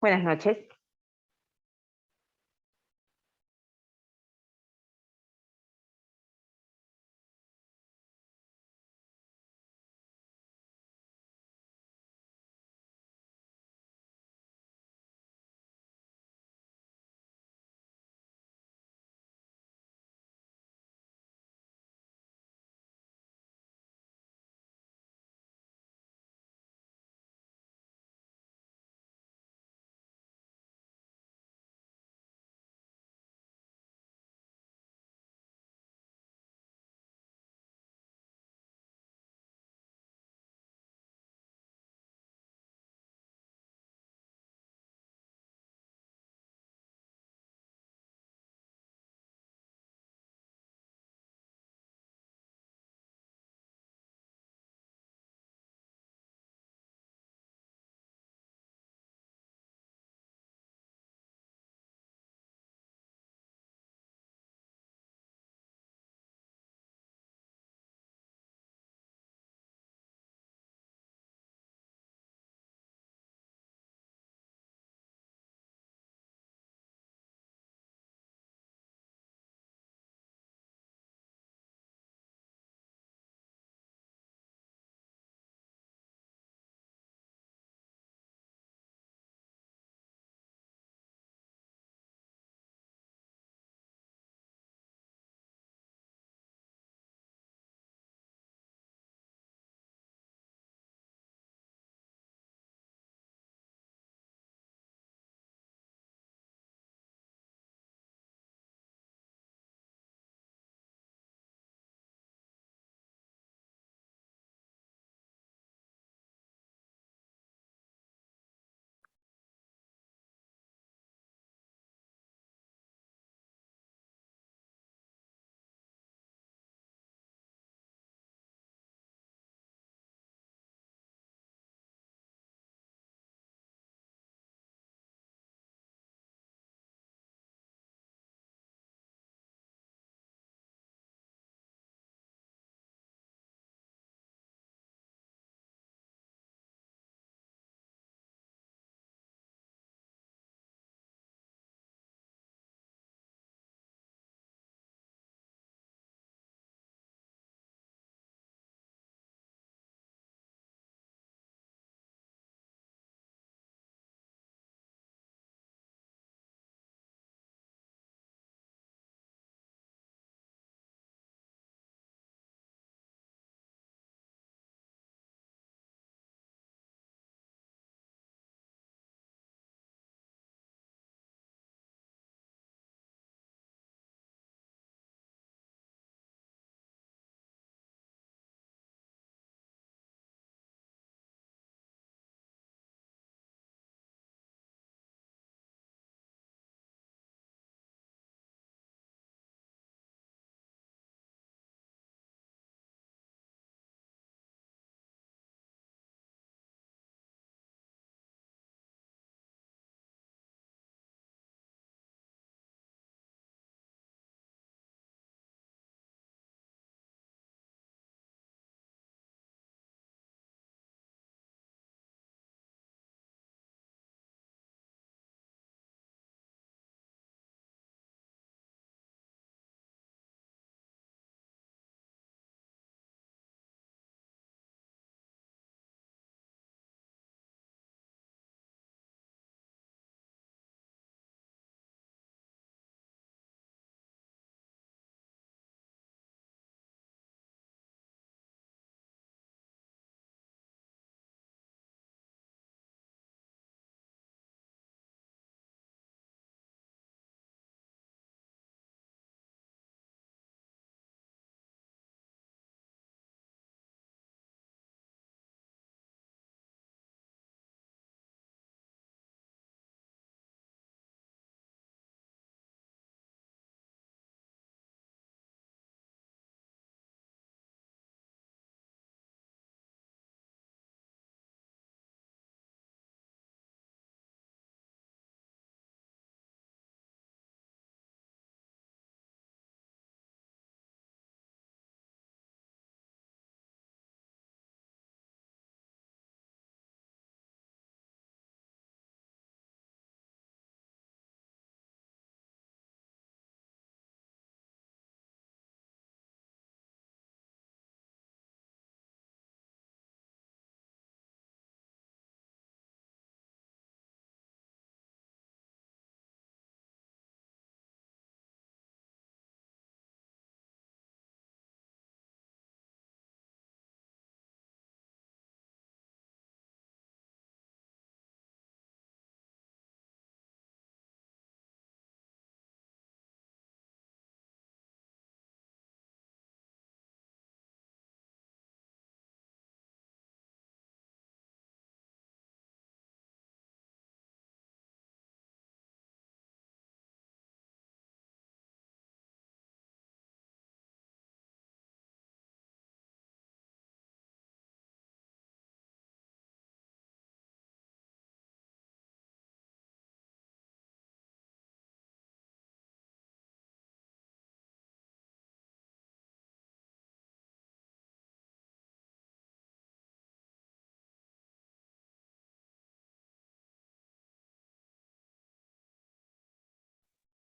Buenas noches.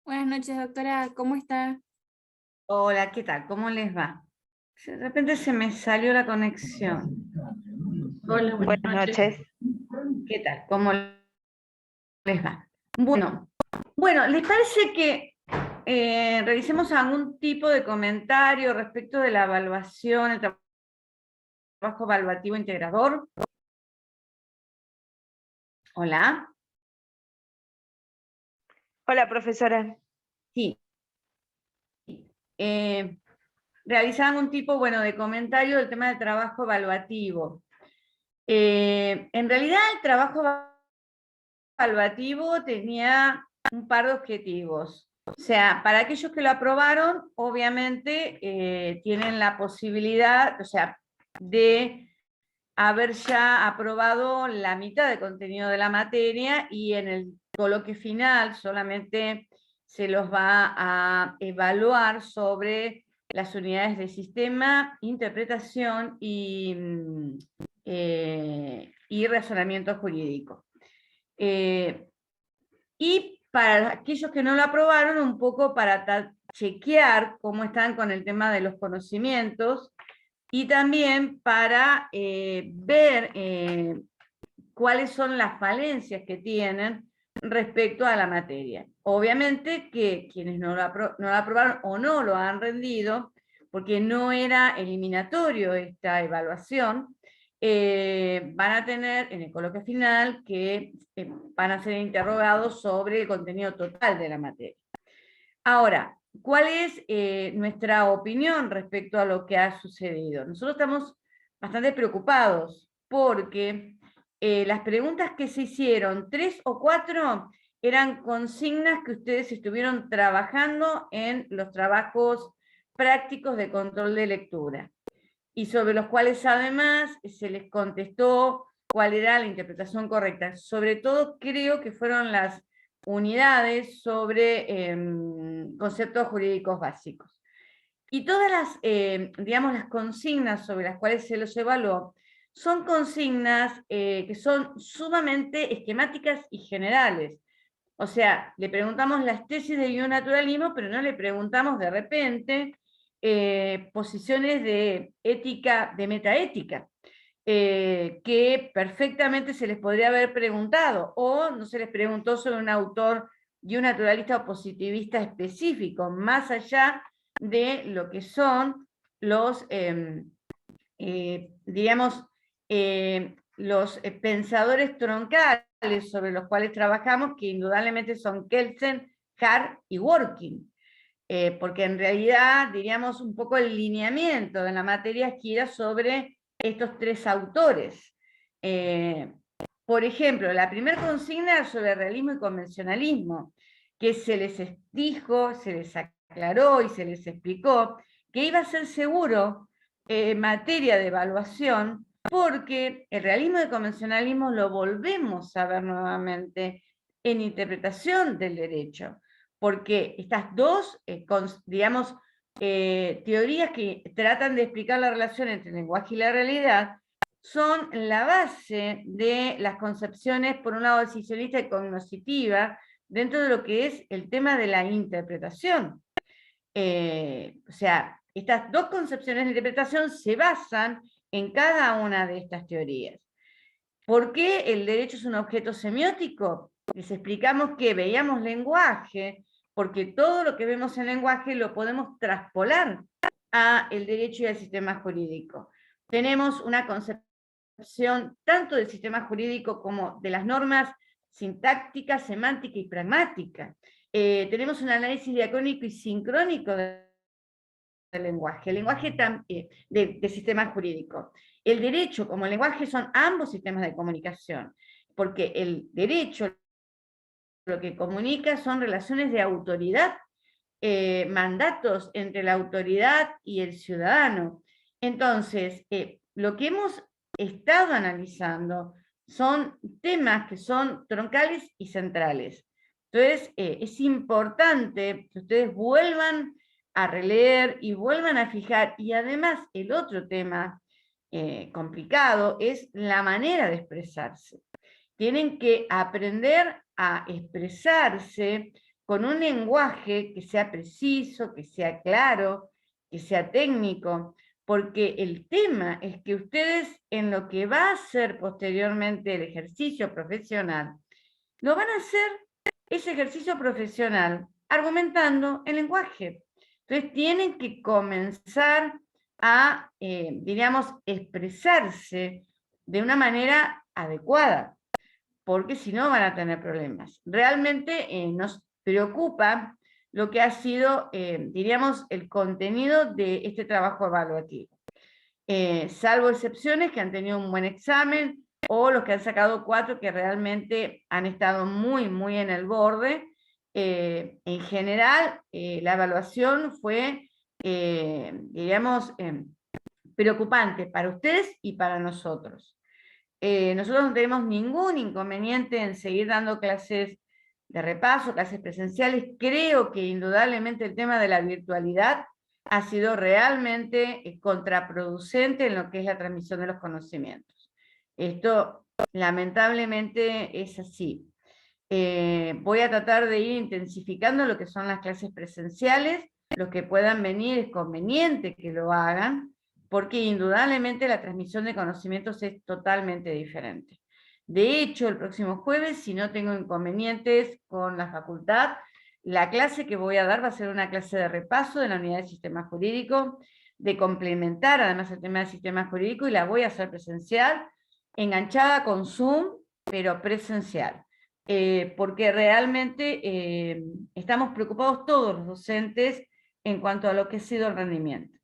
Buenas noches, doctora. ¿Cómo está? Hola, ¿qué tal? ¿Cómo les va? De repente se me salió la conexión. Hola, buenas Buenas noches. noches. ¿Qué tal? ¿Cómo les va? Bueno, ¿les parece que revisemos algún tipo de comentario respecto de la evaluación, el trabajo evaluativo integrador? Hola. Hola, profesora. Sí. Eh, realizar algún tipo, bueno, de comentario del tema del trabajo evaluativo. En realidad, el trabajo evaluativo tenía un par de objetivos. O sea, para aquellos que lo aprobaron, obviamente tienen la posibilidad, o sea, de haber ya aprobado la mitad del contenido de la materia y en el coloquio final solamente se los va a evaluar sobre las unidades de sistema, interpretación y razonamiento jurídico. Y para aquellos que no lo aprobaron, un poco para chequear cómo están con el tema de los conocimientos y también para ver cuáles son las falencias que tienen respecto a la materia. Obviamente que quienes no lo aprobaron o no lo han rendido, porque no era eliminatorio esta evaluación, van a tener en el coloquio final que van a ser interrogados sobre el contenido total de la materia. Ahora, ¿cuál es nuestra opinión respecto a lo que ha sucedido? Nosotros estamos bastante preocupados porque las preguntas que se hicieron, 3 o 4, eran consignas que ustedes estuvieron trabajando en los trabajos prácticos de control de lectura y sobre los cuales además se les contestó cuál era la interpretación correcta. Sobre todo creo que fueron las unidades sobre conceptos jurídicos básicos. Y todas las, digamos, las consignas sobre las cuales se los evaluó son consignas que son sumamente esquemáticas y generales. O sea, le preguntamos las tesis de bionaturalismo, pero no le preguntamos de repente posiciones de ética, de metaética, que perfectamente se les podría haber preguntado, o no se les preguntó sobre un autor bionaturalista o positivista específico, más allá de lo que son los, digamos, los pensadores troncales sobre los cuales trabajamos, que indudablemente son Kelsen, Hart y Working, porque en realidad, diríamos, un poco el lineamiento de la materia gira sobre estos tres autores. Por ejemplo, la primera consigna sobre realismo y convencionalismo, que se les dijo, se les aclaró y se les explicó que iba a ser seguro materia de evaluación, porque el realismo y el convencionalismo lo volvemos a ver nuevamente en interpretación del derecho, porque estas dos, digamos, teorías que tratan de explicar la relación entre el lenguaje y la realidad, son la base de las concepciones, por un lado, decisionista y cognoscitiva, dentro de lo que es el tema de la interpretación. O sea, estas dos concepciones de interpretación se basan en cada una de estas teorías. ¿Por qué el derecho es un objeto semiótico? Les explicamos que veíamos lenguaje, porque todo lo que vemos en lenguaje lo podemos traspolar a el derecho y al sistema jurídico. Tenemos una concepción tanto del sistema jurídico como de las normas sintáctica, semántica y pragmática. Tenemos un análisis diacrónico y sincrónico del lenguaje, el lenguaje de sistema jurídico. El derecho como el lenguaje son ambos sistemas de comunicación, porque el derecho lo que comunica son relaciones de autoridad, mandatos entre la autoridad y el ciudadano. Entonces, lo que hemos estado analizando son temas que son troncales y centrales. Entonces, es importante que ustedes vuelvan a releer y vuelvan a fijar, y además el otro tema complicado es la manera de expresarse. Tienen que aprender a expresarse con un lenguaje que sea preciso, que sea claro, que sea técnico, porque el tema es que ustedes en lo que va a ser posteriormente el ejercicio profesional, lo van a hacer ese ejercicio profesional argumentando el lenguaje. Entonces tienen que comenzar a, diríamos, expresarse de una manera adecuada, porque si no van a tener problemas. Realmente nos preocupa lo que ha sido, diríamos, el contenido de este trabajo evaluativo. Salvo excepciones que han tenido un buen examen, o los que han sacado 4 que realmente han estado muy, muy en el borde. En general, la evaluación fue, diríamos, preocupante para ustedes y para nosotros. Nosotros no tenemos ningún inconveniente en seguir dando clases de repaso, clases presenciales. Creo que indudablemente el tema de la virtualidad ha sido realmente contraproducente en lo que es la transmisión de los conocimientos. Esto lamentablemente es así. Voy a tratar de ir intensificando lo que son las clases presenciales. Los que puedan venir es conveniente que lo hagan, porque indudablemente la transmisión de conocimientos es totalmente diferente. De hecho, el próximo jueves, si no tengo inconvenientes con la facultad, la clase que voy a dar va a ser una clase de repaso de la unidad de sistema jurídico, de complementar además el tema del sistema jurídico, y la voy a hacer presencial, enganchada con Zoom, pero presencial. Porque realmente estamos preocupados todos los docentes en cuanto a lo que ha sido el rendimiento.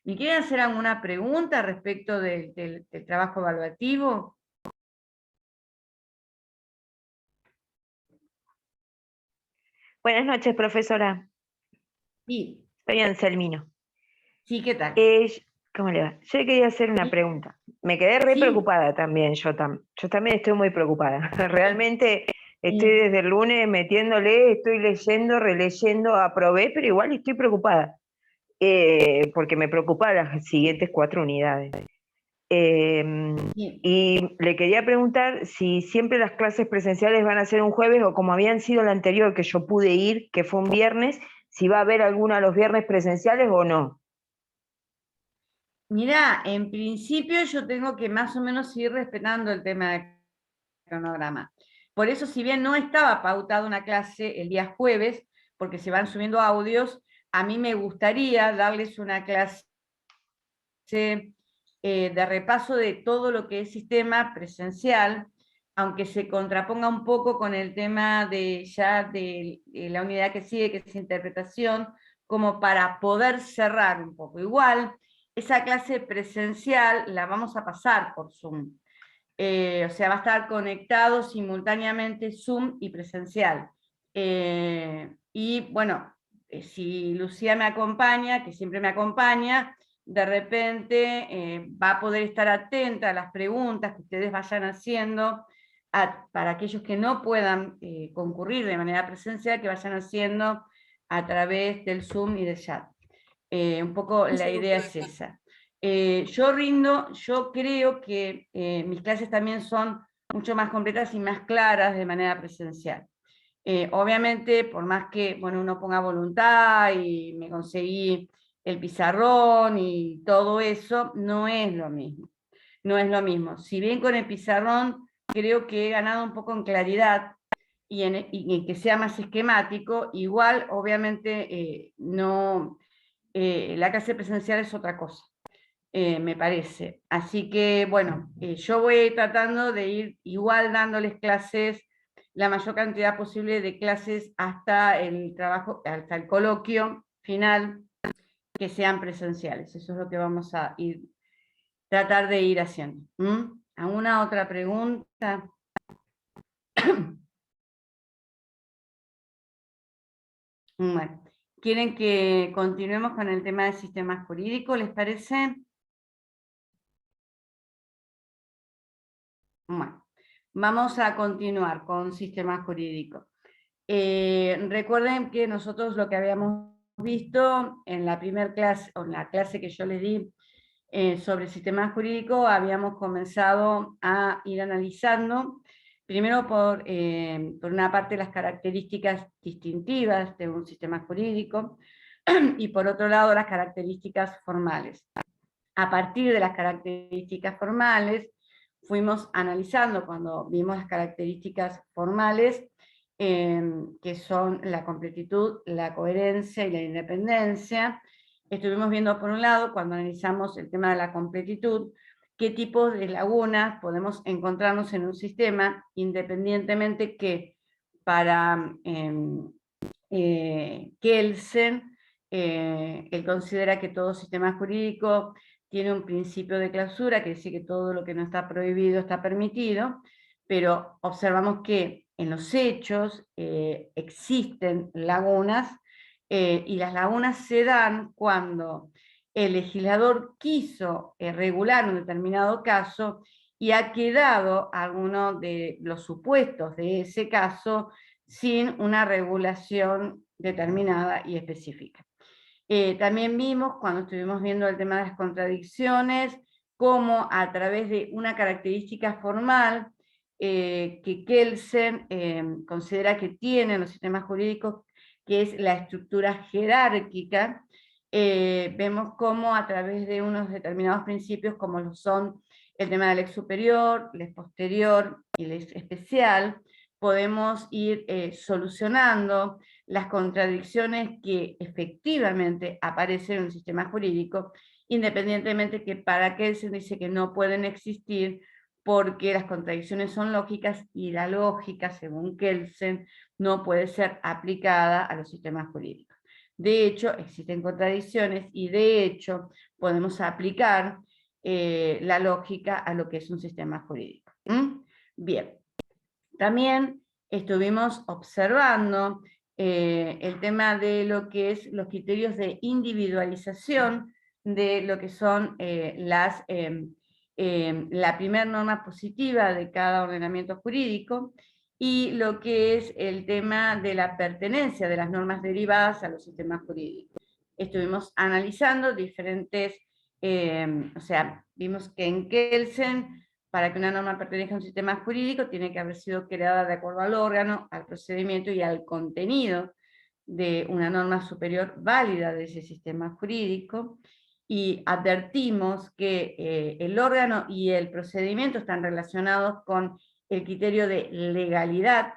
¿Me quieren hacer alguna pregunta respecto del trabajo evaluativo? Buenas noches, profesora. Sí, Soy Anselmino. sí, ¿qué tal? ¿Cómo le va? Yo le quería hacer una Sí, pregunta. Me quedé re sí, preocupada también, yo también estoy muy preocupada. Realmente estoy sí. desde el lunes metiéndole, estoy leyendo, releyendo, aprobé, pero igual estoy preocupada, porque me preocupan las siguientes 4 unidades. Sí. Y le quería preguntar si siempre las clases presenciales van a ser un jueves, o como habían sido la anterior que yo pude ir, que fue un viernes, si va a haber alguna los viernes presenciales o no. Mirá, en principio yo tengo que más o menos ir respetando el tema del cronograma. Por eso, si bien no estaba pautada una clase el día jueves, porque se van subiendo audios, a mí me gustaría darles una clase de repaso de todo lo que es sistema presencial, aunque se contraponga un poco con el tema de la unidad que sigue, que es interpretación, como para poder cerrar un poco. Igual, esa clase presencial la vamos a pasar por Zoom. O sea, va a estar conectado simultáneamente Zoom y presencial. Y bueno, si Lucía me acompaña, que siempre me acompaña, de repente va a poder estar atenta a las preguntas que ustedes vayan haciendo, para aquellos que no puedan concurrir de manera presencial, que vayan haciendo a través del Zoom y del chat. Un poco la idea es esa. Yo creo que mis clases también son mucho más completas y más claras de manera presencial. Obviamente, por más que uno ponga voluntad y me conseguí el pizarrón y todo eso, no es lo mismo. No es lo mismo. Si bien con el pizarrón creo que he ganado un poco en claridad y en que sea más esquemático, igual obviamente no, la clase presencial es otra cosa. Me parece. Así que, bueno, yo voy tratando de ir igual dándoles clases, la mayor cantidad posible de clases hasta el trabajo, hasta el coloquio final, que sean presenciales. Eso es lo que vamos a tratar de ir haciendo. ¿Alguna otra pregunta? Bueno, ¿quieren que continuemos con el tema del sistema jurídico? ¿Les parece? Bueno, vamos a continuar con sistema jurídico. Recuerden que nosotros lo que habíamos visto en la primera clase, o en la clase que yo les di sobre el sistema jurídico, habíamos comenzado a ir analizando Primero por una parte las características distintivas de un sistema jurídico y por otro lado las características formales. A partir de las características formales fuimos analizando, cuando vimos las características formales, que son la completitud, la coherencia y la independencia. Estuvimos viendo por un lado, cuando analizamos el tema de la completitud, qué tipos de lagunas podemos encontrarnos en un sistema, independientemente que para Kelsen, él considera que todo sistema jurídico tiene un principio de clausura, que dice que todo lo que no está prohibido está permitido, pero observamos que en los hechos existen lagunas, y las lagunas se dan cuando el legislador quiso regular un determinado caso y ha quedado alguno de los supuestos de ese caso sin una regulación determinada y específica. También vimos, cuando estuvimos viendo el tema de las contradicciones, cómo a través de una característica formal que Kelsen considera que tienen los sistemas jurídicos, que es la estructura jerárquica, vemos cómo a través de unos determinados principios, como lo son el tema del ex superior, el ex posterior y el ex especial, podemos ir solucionando las contradicciones que efectivamente aparecen en un sistema jurídico, independientemente que para Kelsen dice que no pueden existir porque las contradicciones son lógicas y la lógica, según Kelsen, no puede ser aplicada a los sistemas jurídicos. De hecho, existen contradicciones y de hecho podemos aplicar la lógica a lo que es un sistema jurídico. Bien, también estuvimos observando el tema de lo que es los criterios de individualización de lo que son la primera norma positiva de cada ordenamiento jurídico y lo que es el tema de la pertenencia de las normas derivadas a los sistemas jurídicos. Estuvimos analizando diferentes, o sea, vimos que en Kelsen, para que una norma pertenezca a un sistema jurídico, tiene que haber sido creada de acuerdo al órgano, al procedimiento y al contenido de una norma superior válida de ese sistema jurídico, y advertimos que el órgano y el procedimiento están relacionados con el criterio de legalidad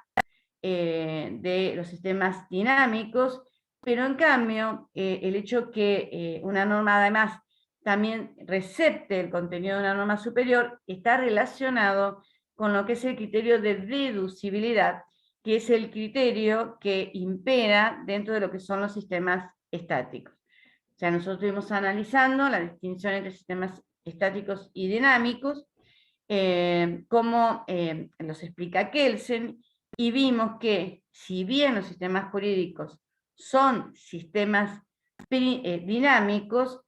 de los sistemas dinámicos, pero en cambio el hecho que una norma además también recepte el contenido de una norma superior está relacionado con lo que es el criterio de deducibilidad, que es el criterio que impera dentro de lo que son los sistemas estáticos. O sea, nosotros estuvimos analizando la distinción entre sistemas estáticos y dinámicos, como los explica Kelsen, y vimos que si bien los sistemas jurídicos son sistemas dinámicos,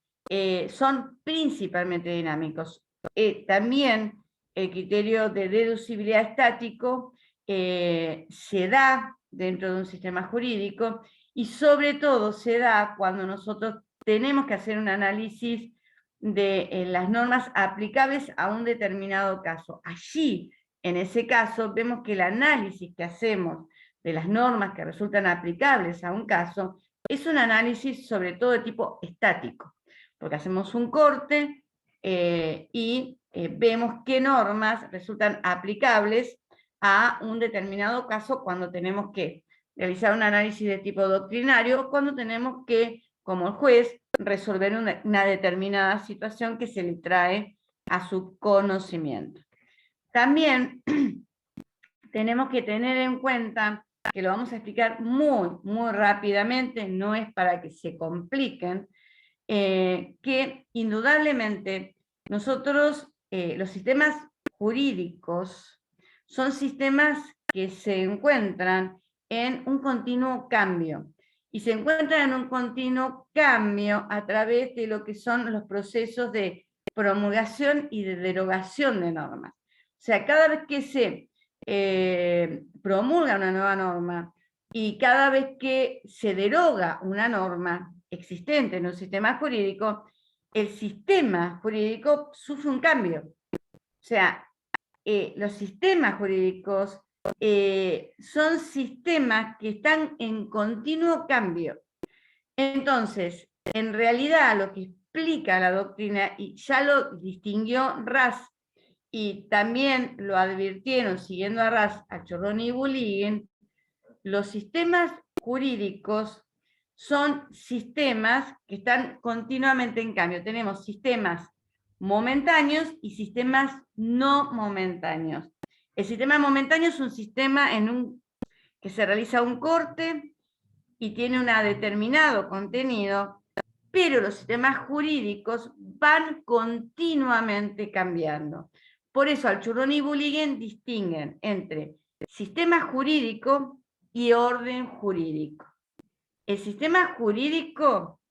son principalmente dinámicos. También el criterio de deducibilidad estático se da dentro de un sistema jurídico y sobre todo se da cuando nosotros tenemos que hacer un análisis de las normas aplicables a un determinado caso. Allí, en ese caso, vemos que el análisis que hacemos de las normas que resultan aplicables a un caso es un análisis sobre todo de tipo estático, porque hacemos un corte y vemos qué normas resultan aplicables a un determinado caso cuando tenemos que realizar un análisis de tipo doctrinario o cuando tenemos que, como el juez, resolver una determinada situación que se le trae a su conocimiento. También tenemos que tener en cuenta, que lo vamos a explicar muy rápidamente, no es para que se compliquen, que indudablemente nosotros, los sistemas jurídicos, son sistemas que se encuentran en un continuo cambio, y se encuentran en un continuo cambio a través de lo que son los procesos de promulgación y de derogación de normas. O sea, cada vez que se promulga una nueva norma y cada vez que se deroga una norma existente en un sistema jurídico, el sistema jurídico sufre un cambio. O sea, los sistemas jurídicos son sistemas que están en continuo cambio. Entonces, en realidad lo que explica la doctrina, y ya lo distinguió Raz, y también lo advirtieron, siguiendo a Raz, a Chorrón y Bulligin, los sistemas jurídicos son sistemas que están continuamente en cambio. Tenemos sistemas momentáneos y sistemas no momentáneos. El sistema momentáneo es un sistema que se realiza un corte y tiene un determinado contenido, pero los sistemas jurídicos van continuamente cambiando. Por eso Alchurrón y Bulligin distinguen entre sistema jurídico y orden jurídico. El sistema jurídico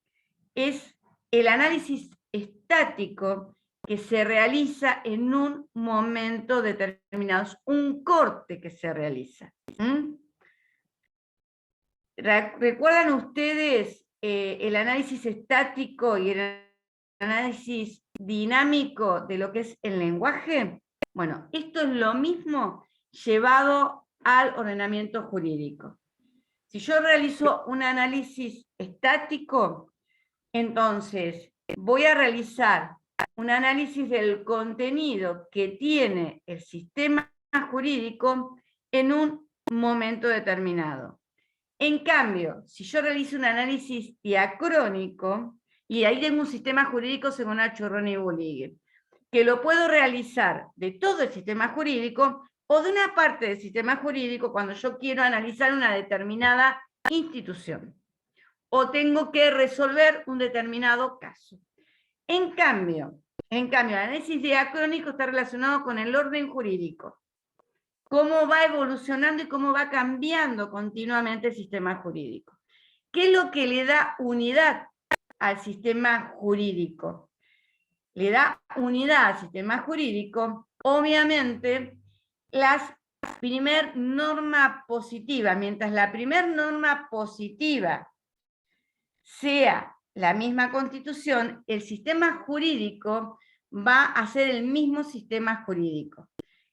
es el análisis estático que se realiza en un momento determinado, es un corte que se realiza. ¿Recuerdan ustedes el análisis estático y el análisis dinámico de lo que es el lenguaje? Bueno, esto es lo mismo llevado al ordenamiento jurídico. Si yo realizo un análisis estático, entonces voy a realizar un análisis del contenido que tiene el sistema jurídico en un momento determinado. En cambio, si yo realizo un análisis diacrónico, y ahí tengo un sistema jurídico según Chorrón y Bulligin, que lo puedo realizar de todo el sistema jurídico o de una parte del sistema jurídico cuando yo quiero analizar una determinada institución, o tengo que resolver un determinado caso. En cambio, el análisis diacrónico está relacionado con el orden jurídico, cómo va evolucionando y cómo va cambiando continuamente el sistema jurídico. ¿Qué es lo que le da unidad al sistema jurídico? Le da unidad al sistema jurídico, obviamente, la primer norma positiva. Mientras la primer norma positiva sea la misma Constitución, el sistema jurídico va a ser el mismo sistema jurídico,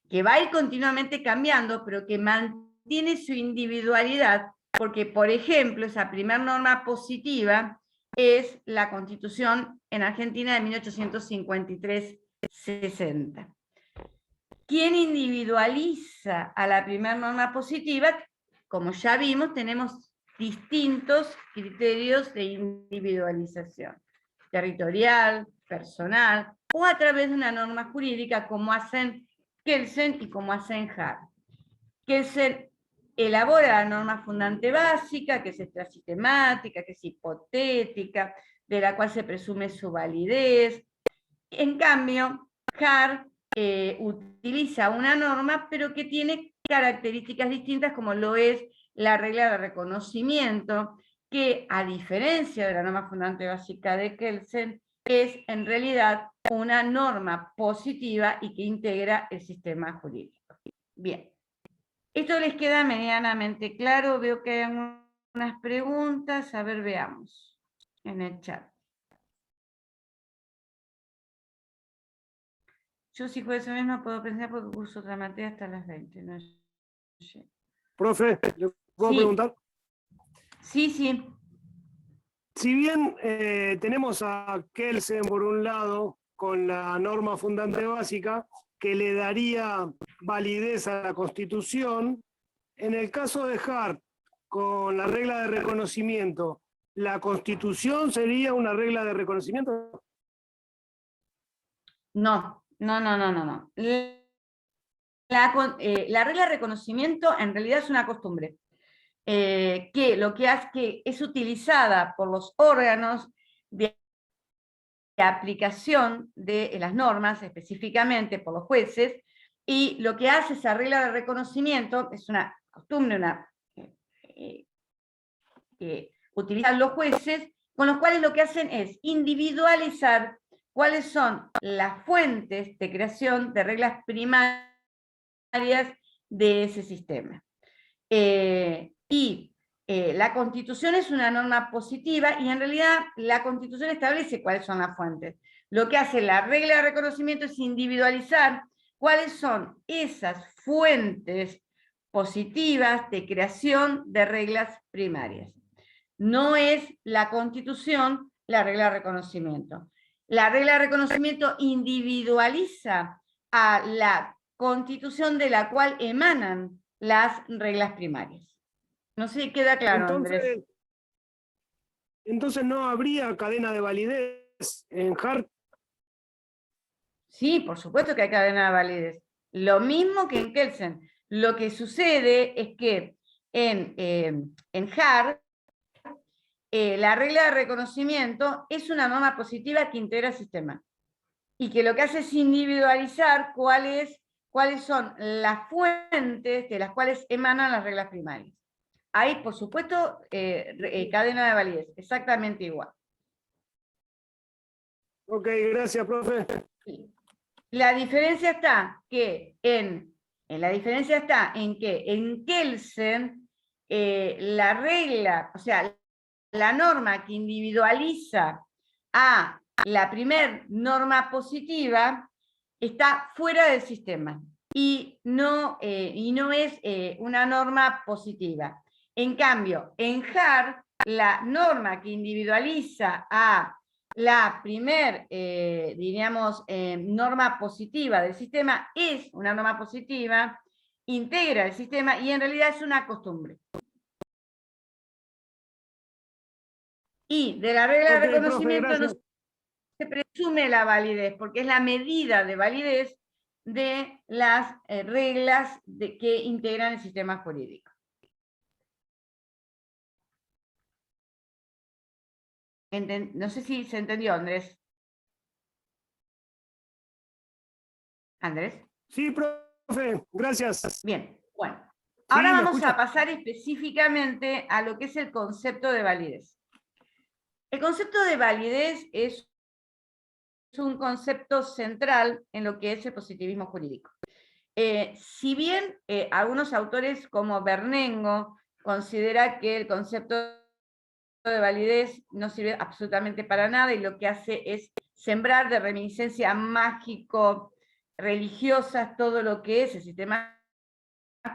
que va a ir continuamente cambiando, pero que mantiene su individualidad, porque, por ejemplo, esa primera norma positiva es la Constitución en Argentina de 1853-60. ¿Quién individualiza a la primera norma positiva? Como ya vimos, tenemos distintos criterios de individualización, territorial, personal, o a través de una norma jurídica, como hacen Kelsen y como hacen Hart. Kelsen elabora la norma fundante básica, que es extrasistemática, que es hipotética, de la cual se presume su validez. En cambio, Hart utiliza una norma, pero que tiene características distintas, como lo es la regla de reconocimiento, que a diferencia de la norma fundante básica de Kelsen, es en realidad una norma positiva y que integra el sistema jurídico. Bien, esto les queda medianamente claro. Veo que hay unas preguntas, a ver, veamos en el chat. Yo si fuese eso mismo puedo pensar porque curso otra materia hasta las 20. No sé. Profe, ¿le puedo preguntar? Sí, sí. Si bien tenemos a Kelsen por un lado con la norma fundante básica que le daría validez a la Constitución, en el caso de Hart con la regla de reconocimiento, ¿la Constitución sería una regla de reconocimiento? No. La regla de reconocimiento en realidad es una costumbre. Que lo que hace que es utilizada por los órganos de aplicación de las normas, específicamente por los jueces, y lo que hace esa regla de reconocimiento es una costumbre, que utilizan los jueces, con los cuales lo que hacen es individualizar cuáles son las fuentes de creación de reglas primarias de ese sistema. La Constitución es una norma positiva y en realidad la Constitución establece cuáles son las fuentes. Lo que hace la regla de reconocimiento es individualizar cuáles son esas fuentes positivas de creación de reglas primarias. No es la Constitución la regla de reconocimiento. La regla de reconocimiento individualiza a la Constitución de la cual emanan las reglas primarias. No sé si queda claro, Andrés. Entonces no habría cadena de validez en HART. Sí, por supuesto que hay cadena de validez. Lo mismo que en Kelsen. Lo que sucede es que en HART la regla de reconocimiento es una norma positiva que integra el sistema y que lo que hace es individualizar cuáles son las fuentes de las cuales emanan las reglas primarias. Hay, por supuesto, cadena de validez, exactamente igual. Ok, gracias, profe. La diferencia está que en Kelsen la regla, o sea, la norma que individualiza a la primer norma positiva está fuera del sistema y no es una norma positiva. En cambio, en HART, la norma que individualiza a la primer, diríamos, norma positiva del sistema es una norma positiva, integra el sistema y en realidad es una costumbre. Y de la regla de reconocimiento profe, no se presume la validez, porque es la medida de validez de las reglas que integran el sistema jurídico. No sé si se entendió, Andrés. ¿Andrés? Sí, profe, gracias. Bien, bueno. Ahora Sí, vamos a pasar específicamente a lo que es el concepto de validez. El concepto de validez es un concepto central en lo que es el positivismo jurídico. Si bien algunos autores como Bernengo considera que el concepto de validez no sirve absolutamente para nada y lo que hace es sembrar de reminiscencia mágico, religiosas, todo lo que es el sistema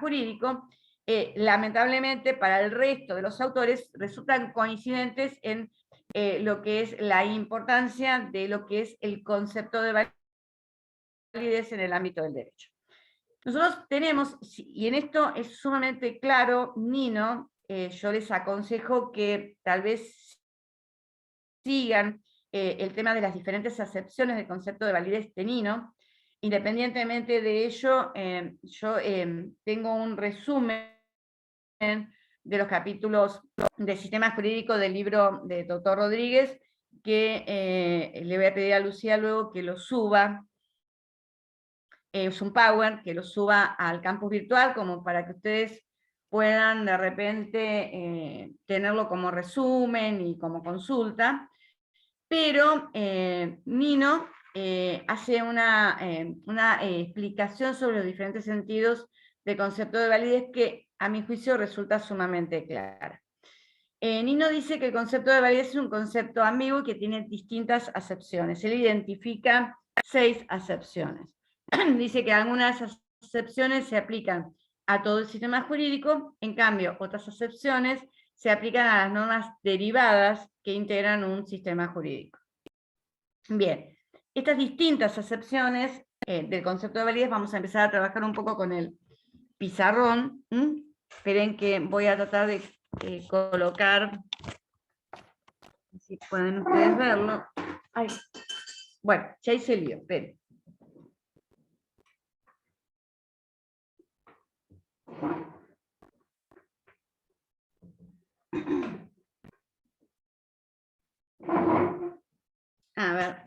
jurídico, lamentablemente para el resto de los autores resultan coincidentes en lo que es la importancia de lo que es el concepto de validez en el ámbito del derecho. Nosotros tenemos, y en esto es sumamente claro, Nino, yo les aconsejo que tal vez sigan el tema de las diferentes acepciones del concepto de validez de Nino. Independientemente de ello, yo tengo un resumen de los capítulos de sistema jurídico del libro de Doctor Rodríguez, que le voy a pedir a Lucía luego que lo suba. Es un Power, que lo suba al campus virtual, como para que ustedes puedan de repente tenerlo como resumen y como consulta. Pero Nino hace una explicación sobre los diferentes sentidos del concepto de validez que a mi juicio resulta sumamente clara. Nino dice que el concepto de validez es un concepto ambiguo que tiene distintas acepciones. Él identifica 6 acepciones. Dice que algunas acepciones se aplican a todo el sistema jurídico, en cambio otras acepciones se aplican a las normas derivadas que integran un sistema jurídico. Bien, estas distintas acepciones del concepto de validez vamos a empezar a trabajar un poco con el pizarrón. Esperen que voy a tratar de colocar, si pueden ustedes verlo. Ay. Bueno, ya hice el lío, esperen. A ver.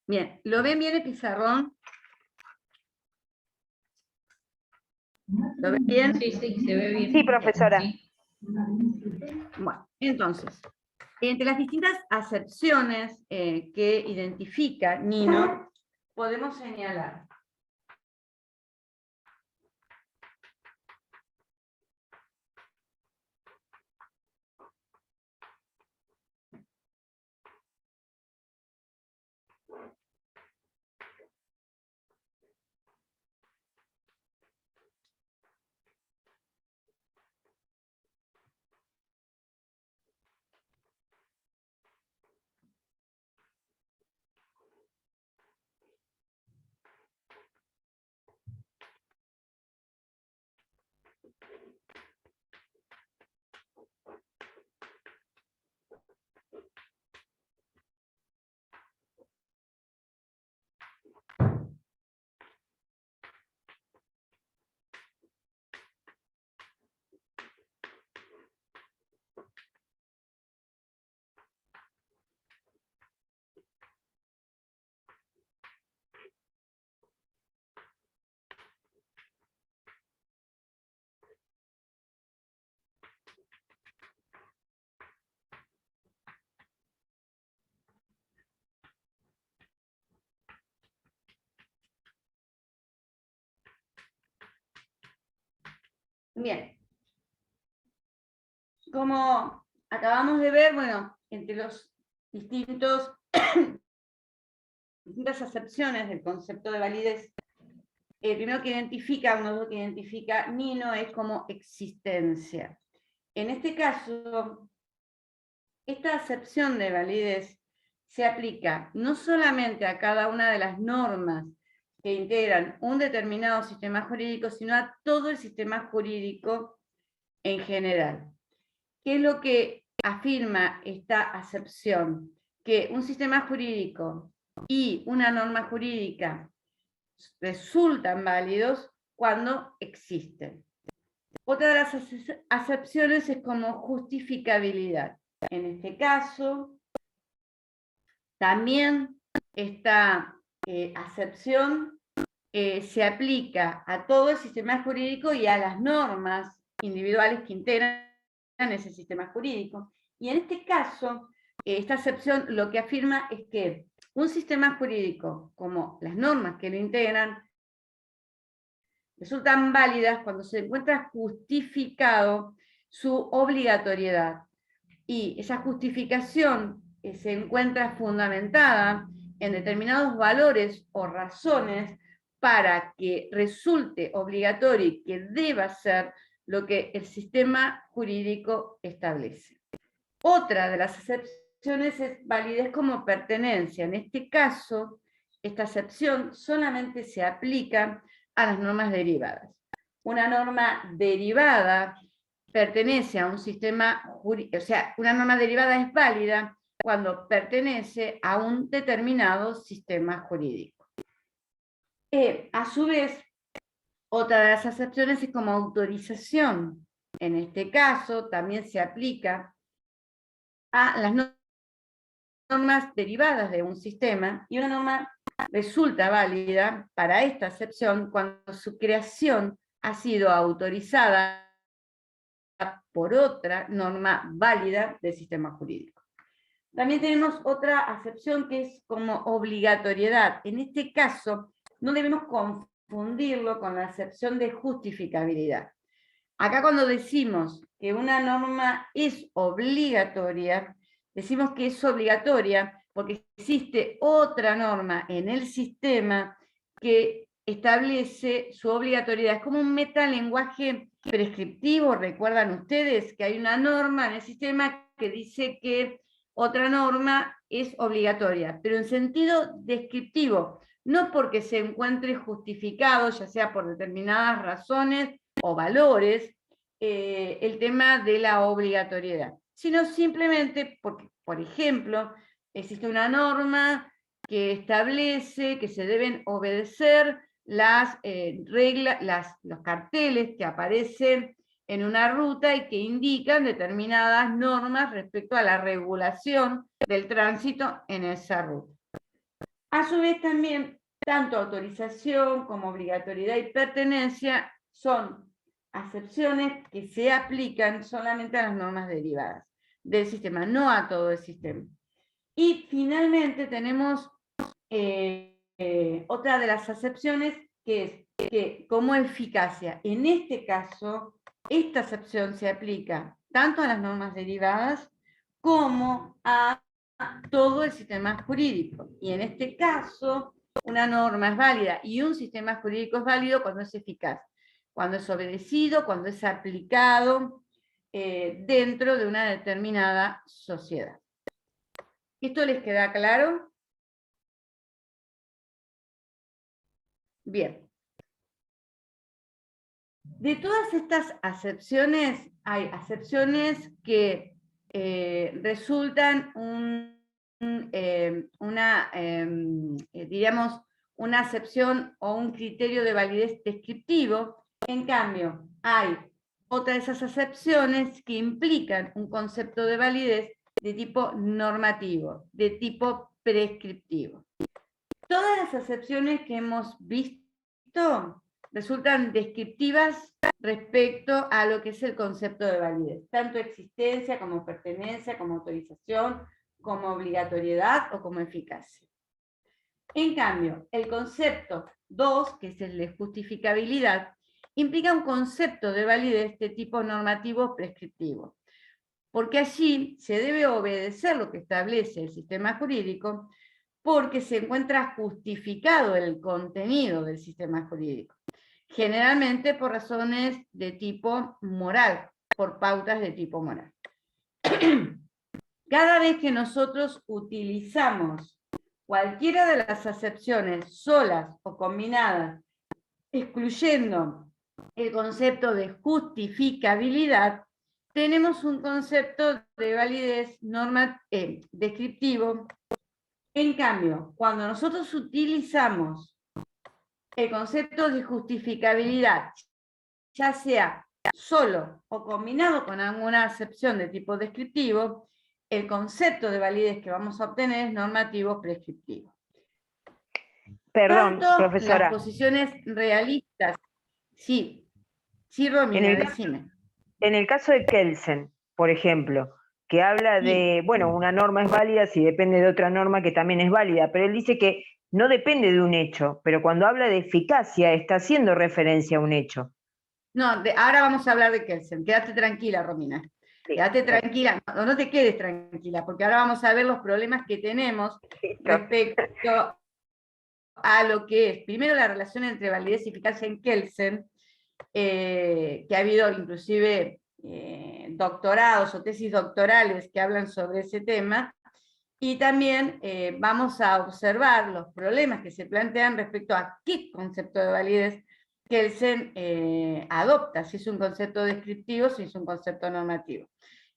Bien, ¿lo ven bien el pizarrón? ¿Lo ven bien? Sí, se ve bien. Sí, profesora. Sí. Bueno, entonces, entre las distintas acepciones que identifica Nino, podemos señalar Bien. Como acabamos de ver, bueno, entre los distintas acepciones del concepto de validez, el primero que identifica, uno que identifica Nino es como existencia. En este caso, esta acepción de validez se aplica no solamente a cada una de las normas que integran un determinado sistema jurídico, sino a todo el sistema jurídico en general. ¿Qué es lo que afirma esta acepción? Que un sistema jurídico y una norma jurídica resultan válidos cuando existen. Otra de las acepciones es como justificabilidad. En este caso, también esta acepción se aplica a todo el sistema jurídico y a las normas individuales que integran ese sistema jurídico. Y en este caso, esta acepción lo que afirma es que un sistema jurídico, como las normas que lo integran, resultan válidas cuando se encuentra justificado su obligatoriedad. Y esa justificación se encuentra fundamentada en determinados valores o razones para que resulte obligatorio y que deba ser lo que el sistema jurídico establece. Otra de las acepciones es validez como pertenencia. En este caso, esta acepción solamente se aplica a las normas derivadas. Una norma derivada pertenece a un sistema jurídico, o sea, una norma derivada es válida cuando pertenece a un determinado sistema jurídico. A su vez, otra de las acepciones es como autorización. En este caso, también se aplica a las normas derivadas de un sistema, y una norma resulta válida para esta acepción cuando su creación ha sido autorizada por otra norma válida del sistema jurídico. También tenemos otra acepción que es como obligatoriedad. En este caso, no debemos confundirlo con la acepción de justificabilidad. Acá cuando decimos que una norma es obligatoria, decimos que es obligatoria porque existe otra norma en el sistema que establece su obligatoriedad. Es como un metalenguaje prescriptivo. ¿Recuerdan ustedes que hay una norma en el sistema que dice que otra norma es obligatoria, pero en sentido descriptivo, no porque se encuentre justificado, ya sea por determinadas razones o valores, el tema de la obligatoriedad, sino simplemente porque, por ejemplo, existe una norma que establece que se deben obedecer las reglas, los carteles que aparecen en una ruta y que indican determinadas normas respecto a la regulación del tránsito en esa ruta. A su vez también, tanto autorización como obligatoriedad y pertenencia son acepciones que se aplican solamente a las normas derivadas del sistema, no a todo el sistema. Y finalmente tenemos otra de las acepciones, que es que como eficacia, en este caso, esta acepción se aplica tanto a las normas derivadas como a todo el sistema jurídico. Y en este caso, una norma es válida y un sistema jurídico es válido cuando es eficaz, cuando es obedecido, cuando es aplicado dentro de una determinada sociedad. ¿Esto les queda claro? Bien. De todas estas acepciones, hay acepciones que resultan diríamos, una acepción o un criterio de validez descriptivo. En cambio, hay otras de esas acepciones que implican un concepto de validez de tipo normativo, de tipo prescriptivo. Todas las acepciones que hemos visto resultan descriptivas respecto a lo que es el concepto de validez, tanto existencia como pertenencia, como autorización, como obligatoriedad o como eficacia. En cambio, el concepto 2, que es el de justificabilidad, implica un concepto de validez de tipo normativo prescriptivo, porque allí se debe obedecer lo que establece el sistema jurídico, porque se encuentra justificado el contenido del sistema jurídico, generalmente por razones de tipo moral, por pautas de tipo moral. Cada vez que nosotros utilizamos cualquiera de las acepciones solas o combinadas, excluyendo el concepto de justificabilidad, tenemos un concepto de validez descriptivo. En cambio, cuando nosotros utilizamos el concepto de justificabilidad, ya sea solo o combinado con alguna acepción de tipo descriptivo, el concepto de validez que vamos a obtener es normativo prescriptivo. Perdón, Tanto profesora. las posiciones realistas, sí, Romina, decime. En el caso de Kelsen, por ejemplo, que habla de, bueno, una norma es válida si depende de otra norma que también es válida, pero él dice que no depende de un hecho, pero cuando habla de eficacia está haciendo referencia a un hecho. No, ahora vamos a hablar de Kelsen. Quédate tranquila, Romina. Sí. Quédate tranquila, no te quedes tranquila, porque ahora vamos a ver los problemas que tenemos respecto a lo que es, primero, la relación entre validez y eficacia en Kelsen, que ha habido inclusive doctorados o tesis doctorales que hablan sobre ese tema, y también vamos a observar los problemas que se plantean respecto a qué concepto de validez Kelsen adopta, si es un concepto descriptivo, si es un concepto normativo.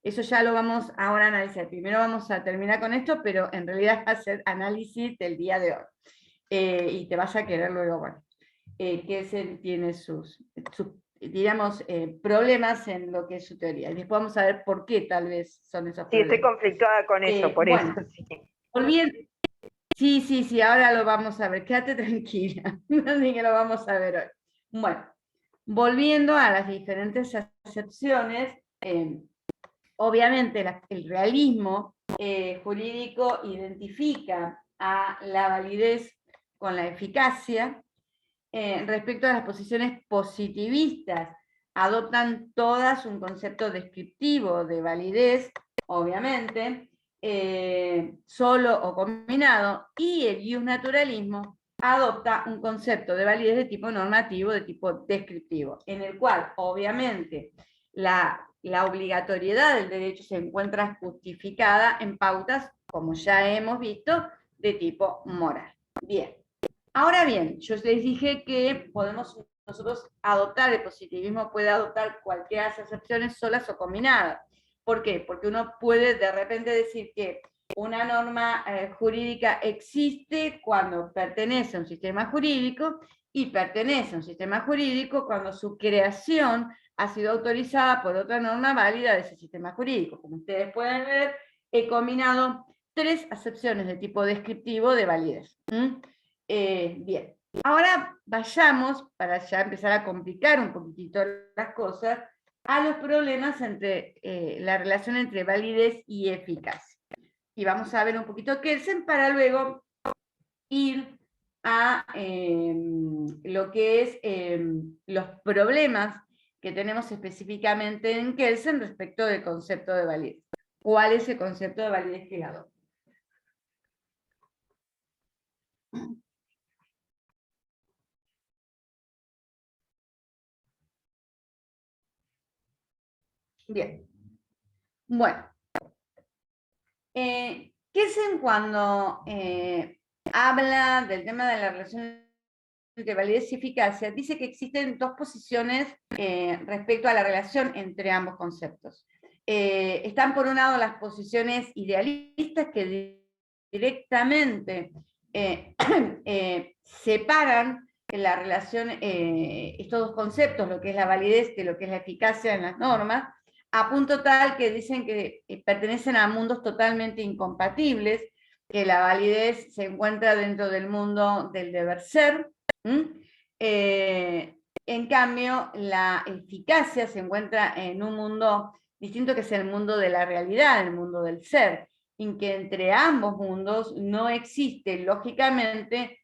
Eso ya lo vamos ahora a analizar. Primero vamos a terminar con esto, pero en realidad va a ser análisis del día de hoy. Y te vas a querer luego, bueno, Kelsen tiene sus diríamos, problemas en lo que es su teoría. Y después vamos a ver por qué tal vez son esos problemas. Sí, estoy conflictuada con eso, por bueno, eso. Sí. Volviendo. Sí, ahora lo vamos a ver. Quédate tranquila. Así que lo vamos a ver hoy. Bueno, volviendo a las diferentes acepciones, obviamente el realismo jurídico identifica a la validez con la eficacia. Respecto a las posiciones positivistas, adoptan todas un concepto descriptivo de validez, obviamente, solo o combinado, y el iusnaturalismo adopta un concepto de validez de tipo normativo, de tipo descriptivo, en el cual, obviamente, la obligatoriedad del derecho se encuentra justificada en pautas, como ya hemos visto, de tipo moral. Bien. Ahora bien, yo les dije que podemos nosotros adoptar, el positivismo puede adoptar cualquiera de esas acepciones solas o combinadas. ¿Por qué? Porque uno puede de repente decir que una norma jurídica existe cuando pertenece a un sistema jurídico y pertenece a un sistema jurídico cuando su creación ha sido autorizada por otra norma válida de ese sistema jurídico. Como ustedes pueden ver, he combinado 3 acepciones de tipo descriptivo de validez. Bien, ahora vayamos, para ya empezar a complicar un poquitito las cosas, a los problemas entre la relación entre validez y eficacia. Y vamos a ver un poquito Kelsen para luego ir a lo que es los problemas que tenemos específicamente en Kelsen respecto del concepto de validez. ¿Cuál es el concepto de validez que adopta? Bien. Bueno. Kelsen cuando habla del tema de la relación entre validez y eficacia, dice que existen dos posiciones respecto a la relación entre ambos conceptos. Están por un lado las posiciones idealistas que directamente separan la relación, estos dos conceptos, lo que es la validez de lo que es la eficacia en las normas, a punto tal que dicen que pertenecen a mundos totalmente incompatibles, que la validez se encuentra dentro del mundo del deber ser, en cambio la eficacia se encuentra en un mundo distinto, que es el mundo de la realidad, el mundo del ser, en que entre ambos mundos no existe, lógicamente,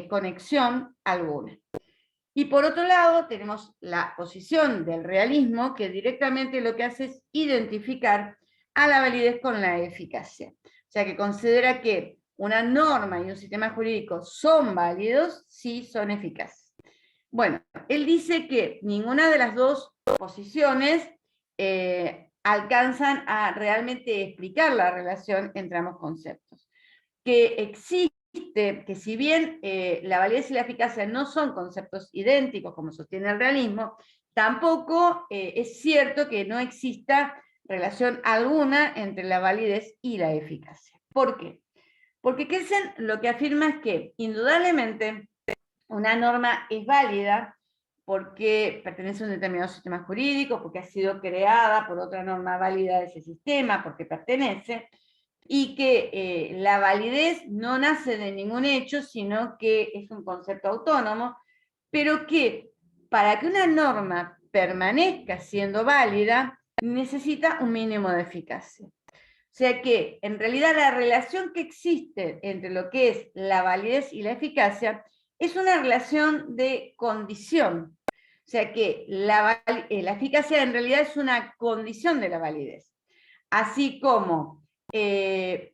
conexión alguna. Y por otro lado, tenemos la posición del realismo, que directamente lo que hace es identificar a la validez con la eficacia. O sea, que considera que una norma y un sistema jurídico son válidos si son eficaces. Bueno, él dice que ninguna de las dos posiciones alcanzan a realmente explicar la relación entre ambos conceptos. Que existe, que si bien la validez y la eficacia no son conceptos idénticos, como sostiene el realismo, tampoco es cierto que no exista relación alguna entre la validez y la eficacia. ¿Por qué? Porque Kelsen lo que afirma es que, indudablemente, una norma es válida porque pertenece a un determinado sistema jurídico, porque ha sido creada por otra norma válida de ese sistema, porque pertenece, y que la validez no nace de ningún hecho, sino que es un concepto autónomo, pero que para que una norma permanezca siendo válida, necesita un mínimo de eficacia. O sea que, en realidad, la relación que existe entre lo que es la validez y la eficacia es una relación de condición. O sea que la eficacia en realidad es una condición de la validez. Así como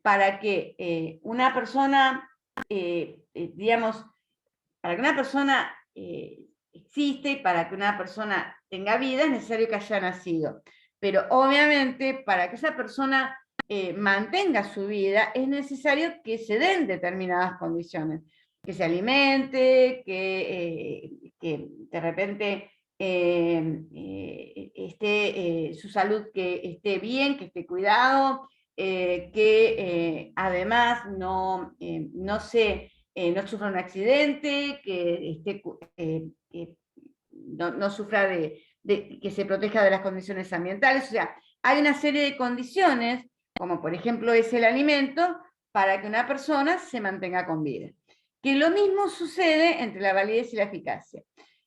para que una persona, digamos, para que una persona existe y para que una persona tenga vida es necesario que haya nacido. Pero obviamente para que esa persona mantenga su vida es necesario que se den determinadas condiciones. Que se alimente, que de repente su salud que esté bien, que esté cuidado, que además no sufra un accidente, que no sufra que se proteja de las condiciones ambientales. O sea, hay una serie de condiciones, como por ejemplo es el alimento, para que una persona se mantenga con vida. Que lo mismo sucede entre la validez y la eficacia.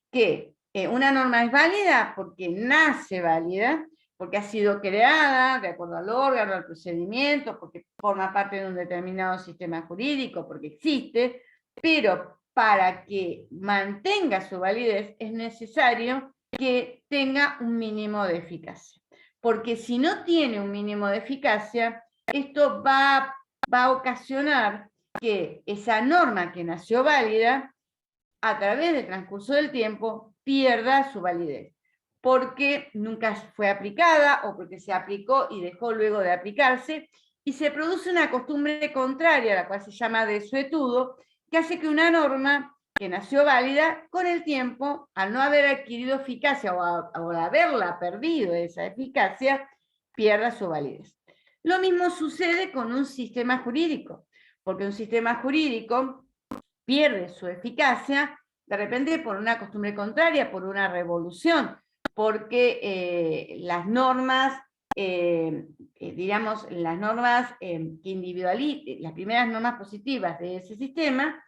Que una norma es válida porque nace válida, porque ha sido creada de acuerdo al órgano, al procedimiento, porque forma parte de un determinado sistema jurídico, porque existe, pero para que mantenga su validez es necesario que tenga un mínimo de eficacia. Porque si no tiene un mínimo de eficacia, esto va a ocasionar que esa norma que nació válida, a través del transcurso del tiempo, pierda su validez, porque nunca fue aplicada o porque se aplicó y dejó luego de aplicarse, y se produce una costumbre contraria, la cual se llama desuetudo, que hace que una norma que nació válida, con el tiempo, al no haber adquirido eficacia o haberla perdido esa eficacia, pierda su validez. Lo mismo sucede con un sistema jurídico, porque un sistema jurídico pierde su eficacia de repente por una costumbre contraria, por una revolución, porque las normas, digamos, las normas que individualizan, las primeras normas positivas de ese sistema,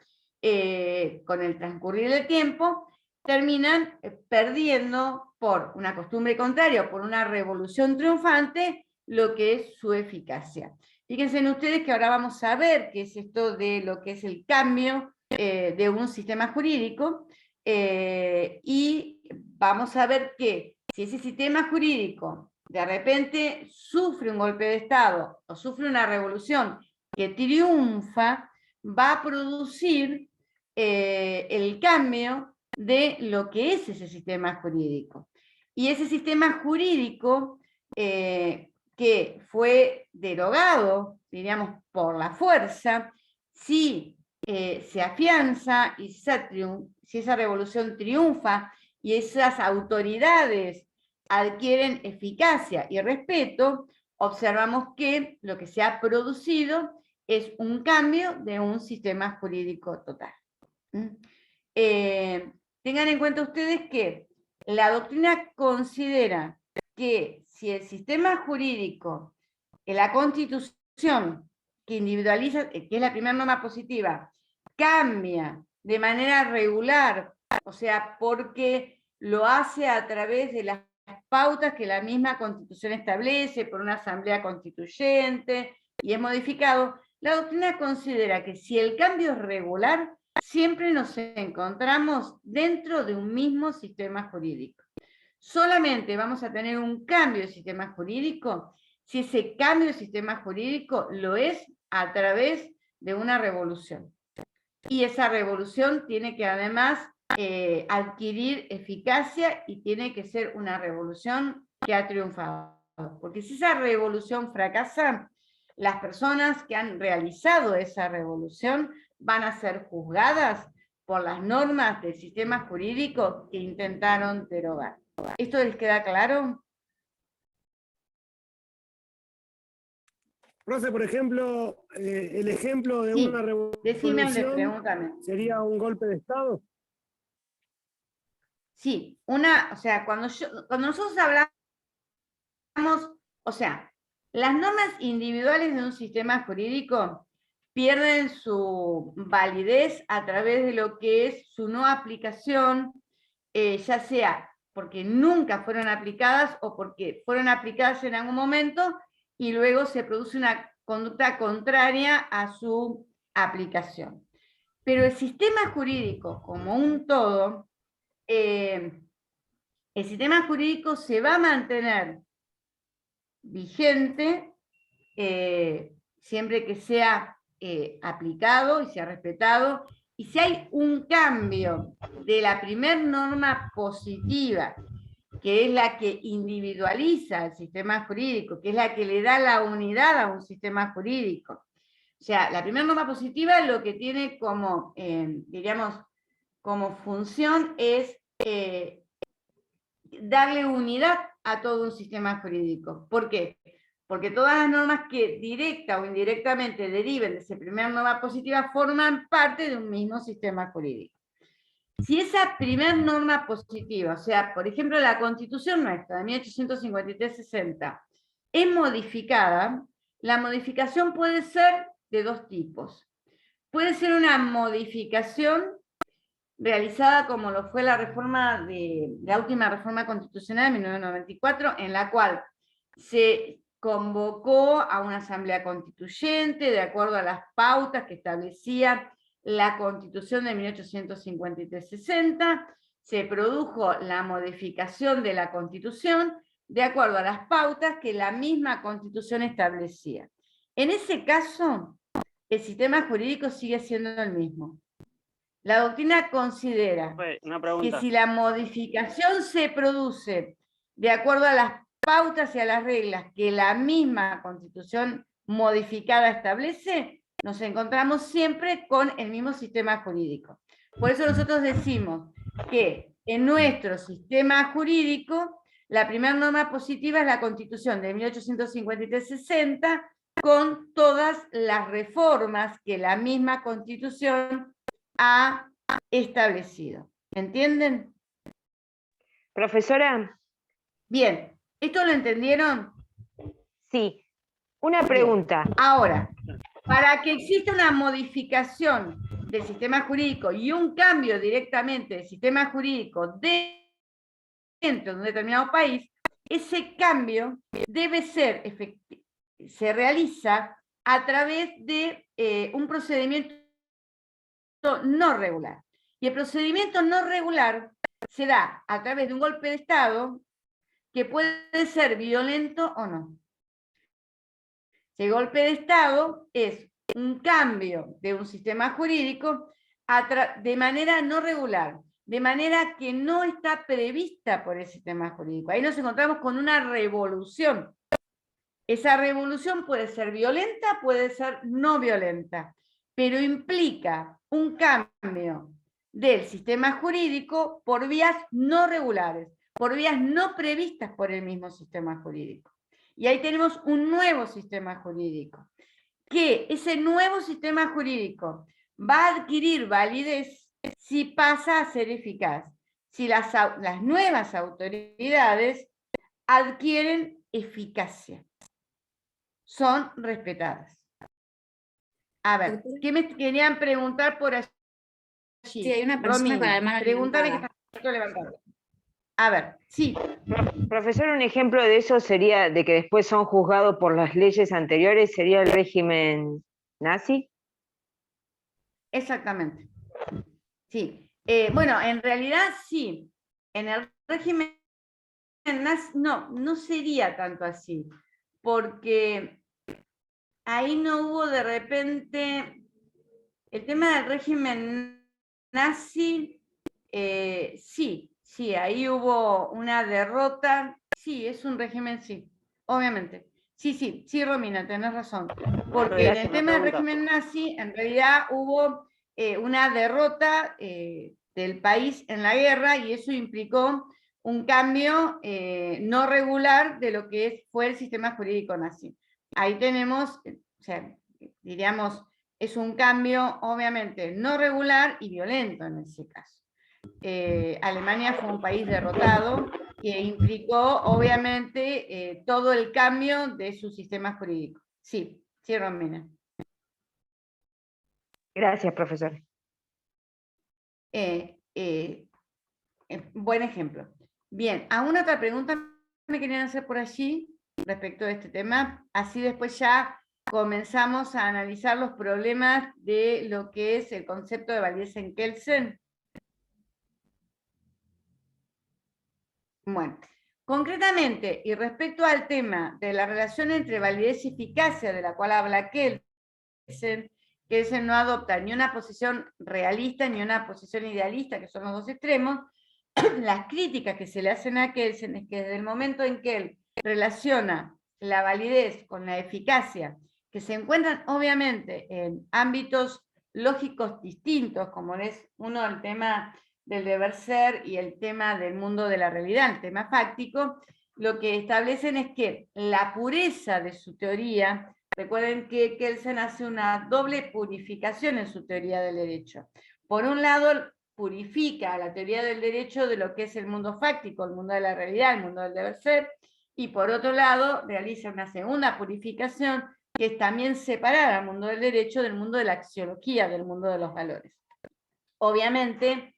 con el transcurrir del tiempo, terminan perdiendo por una costumbre contraria o por una revolución triunfante lo que es su eficacia. Fíjense en ustedes que ahora vamos a ver qué es esto de lo que es el cambio de un sistema jurídico, y vamos a ver que si ese sistema jurídico de repente sufre un golpe de Estado o sufre una revolución que triunfa, va a producir el cambio de lo que es ese sistema jurídico. Y ese sistema jurídico que fue derogado, diríamos, por la fuerza, si se afianza y si esa revolución triunfa y esas autoridades adquieren eficacia y respeto, observamos que lo que se ha producido es un cambio de un sistema jurídico total. Tengan en cuenta ustedes que la doctrina considera que si el sistema jurídico, la Constitución, que individualiza, que es la primera norma positiva, cambia de manera regular, o sea, porque lo hace a través de las pautas que la misma Constitución establece por una asamblea constituyente y es modificado, la doctrina considera que si el cambio es regular, siempre nos encontramos dentro de un mismo sistema jurídico. Solamente vamos a tener un cambio de sistema jurídico si ese cambio de sistema jurídico lo es a través de una revolución. Y esa revolución tiene que además adquirir eficacia y tiene que ser una revolución que ha triunfado. Porque si esa revolución fracasa, las personas que han realizado esa revolución van a ser juzgadas por las normas del sistema jurídico que intentaron derogar. ¿Esto les queda claro? Profe, por ejemplo, el ejemplo de Sí, una decime, revolución pregúntame. sería un golpe de Estado. Sí, o sea, cuando nosotros hablamos, o sea, las normas individuales de un sistema jurídico pierden su validez a través de lo que es su no aplicación, ya sea porque nunca fueron aplicadas o porque fueron aplicadas en algún momento y luego se produce una conducta contraria a su aplicación. Pero el sistema jurídico como un todo, el sistema jurídico se va a mantener vigente siempre que sea aplicado y sea respetado, y si hay un cambio de la primer norma positiva, que es la que individualiza el sistema jurídico, que es la que le da la unidad a un sistema jurídico. O sea, la primera norma positiva lo que tiene como, diríamos, como función es darle unidad a todo un sistema jurídico. ¿Por qué? Porque todas las normas que directa o indirectamente deriven de esa primera norma positiva forman parte de un mismo sistema jurídico. Si esa primera norma positiva, o sea, por ejemplo, la Constitución nuestra de 1853-60, es modificada, la modificación puede ser de dos tipos. Puede ser una modificación realizada como lo fue la última reforma constitucional de 1994, en la cual se convocó a una asamblea constituyente de acuerdo a las pautas que establecía la Constitución de 1853-60, se produjo la modificación de la Constitución de acuerdo a las pautas que la misma Constitución establecía. En ese caso, el sistema jurídico sigue siendo el mismo. La doctrina considera que si la modificación se produce de acuerdo a las pautas y a las reglas que la misma Constitución modificada establece, nos encontramos siempre con el mismo sistema jurídico. Por eso nosotros decimos que en nuestro sistema jurídico la primera norma positiva es la Constitución de 1853-60, con todas las reformas que la misma Constitución ha establecido. ¿Entienden? Profesora. Bien, ¿esto lo entendieron? Sí. Una pregunta. Bien. Ahora, para que exista una modificación del sistema jurídico y un cambio directamente del sistema jurídico dentro de un determinado país, ese cambio debe ser efectivo, se realiza a través de un procedimiento no regular. Y el procedimiento no regular se da a través de un golpe de Estado que puede ser violento o no. El golpe de Estado es un cambio de un sistema jurídico de manera no regular, de manera que no está prevista por el sistema jurídico. Ahí nos encontramos con una revolución. Esa revolución puede ser violenta, puede ser no violenta. pero implica un cambio del sistema jurídico por vías no regulares, por vías no previstas por el mismo sistema jurídico. Y ahí tenemos un nuevo sistema jurídico, que ese nuevo sistema jurídico va a adquirir validez si pasa a ser eficaz, si las nuevas autoridades adquieren eficacia, son respetadas. A ver, ¿qué me querían preguntar por allí? Sí, hay una persona con la mano Pregúntame levantada. que está levantado. A ver, sí. Profesor, un ejemplo de eso sería de que después son juzgados por las leyes anteriores, ¿sería el régimen nazi? Exactamente. Sí. Bueno, en realidad sí. En el régimen nazi no sería tanto así, porque ahí no hubo de repente el tema del régimen nazi, sí, ahí hubo una derrota, sí, es un régimen, sí, obviamente. Sí, Romina, tenés razón. Porque en el tema del régimen nazi, en realidad hubo una derrota del país en la guerra y eso implicó un cambio no regular de lo que fue el sistema jurídico nazi. Ahí tenemos, o sea, diríamos, es un cambio obviamente no regular y violento en ese caso. Alemania fue un país derrotado que implicó obviamente todo el cambio de su sistema jurídico. Sí, Romina. Gracias, profesor. Buen ejemplo. Bien, ¿alguna otra pregunta me querían hacer por allí respecto de este tema? Así después ya comenzamos a analizar los problemas de lo que es el concepto de validez en Kelsen. Bueno, concretamente, y respecto al tema de la relación entre validez y eficacia de la cual habla Kelsen no adopta ni una posición realista ni una posición idealista, que son los dos extremos. Las críticas que se le hacen a Kelsen es que desde el momento en que él relaciona la validez con la eficacia, que se encuentran obviamente en ámbitos lógicos distintos, como es uno el tema del deber ser y el tema del mundo de la realidad, el tema fáctico, lo que establecen es que la pureza de su teoría, recuerden que Kelsen hace una doble purificación en su teoría del derecho. Por un lado, purifica la teoría del derecho de lo que es el mundo fáctico, el mundo de la realidad, el mundo del deber ser, y por otro lado realiza una segunda purificación que es también separar al mundo del derecho del mundo de la axiología, del mundo de los valores. Obviamente,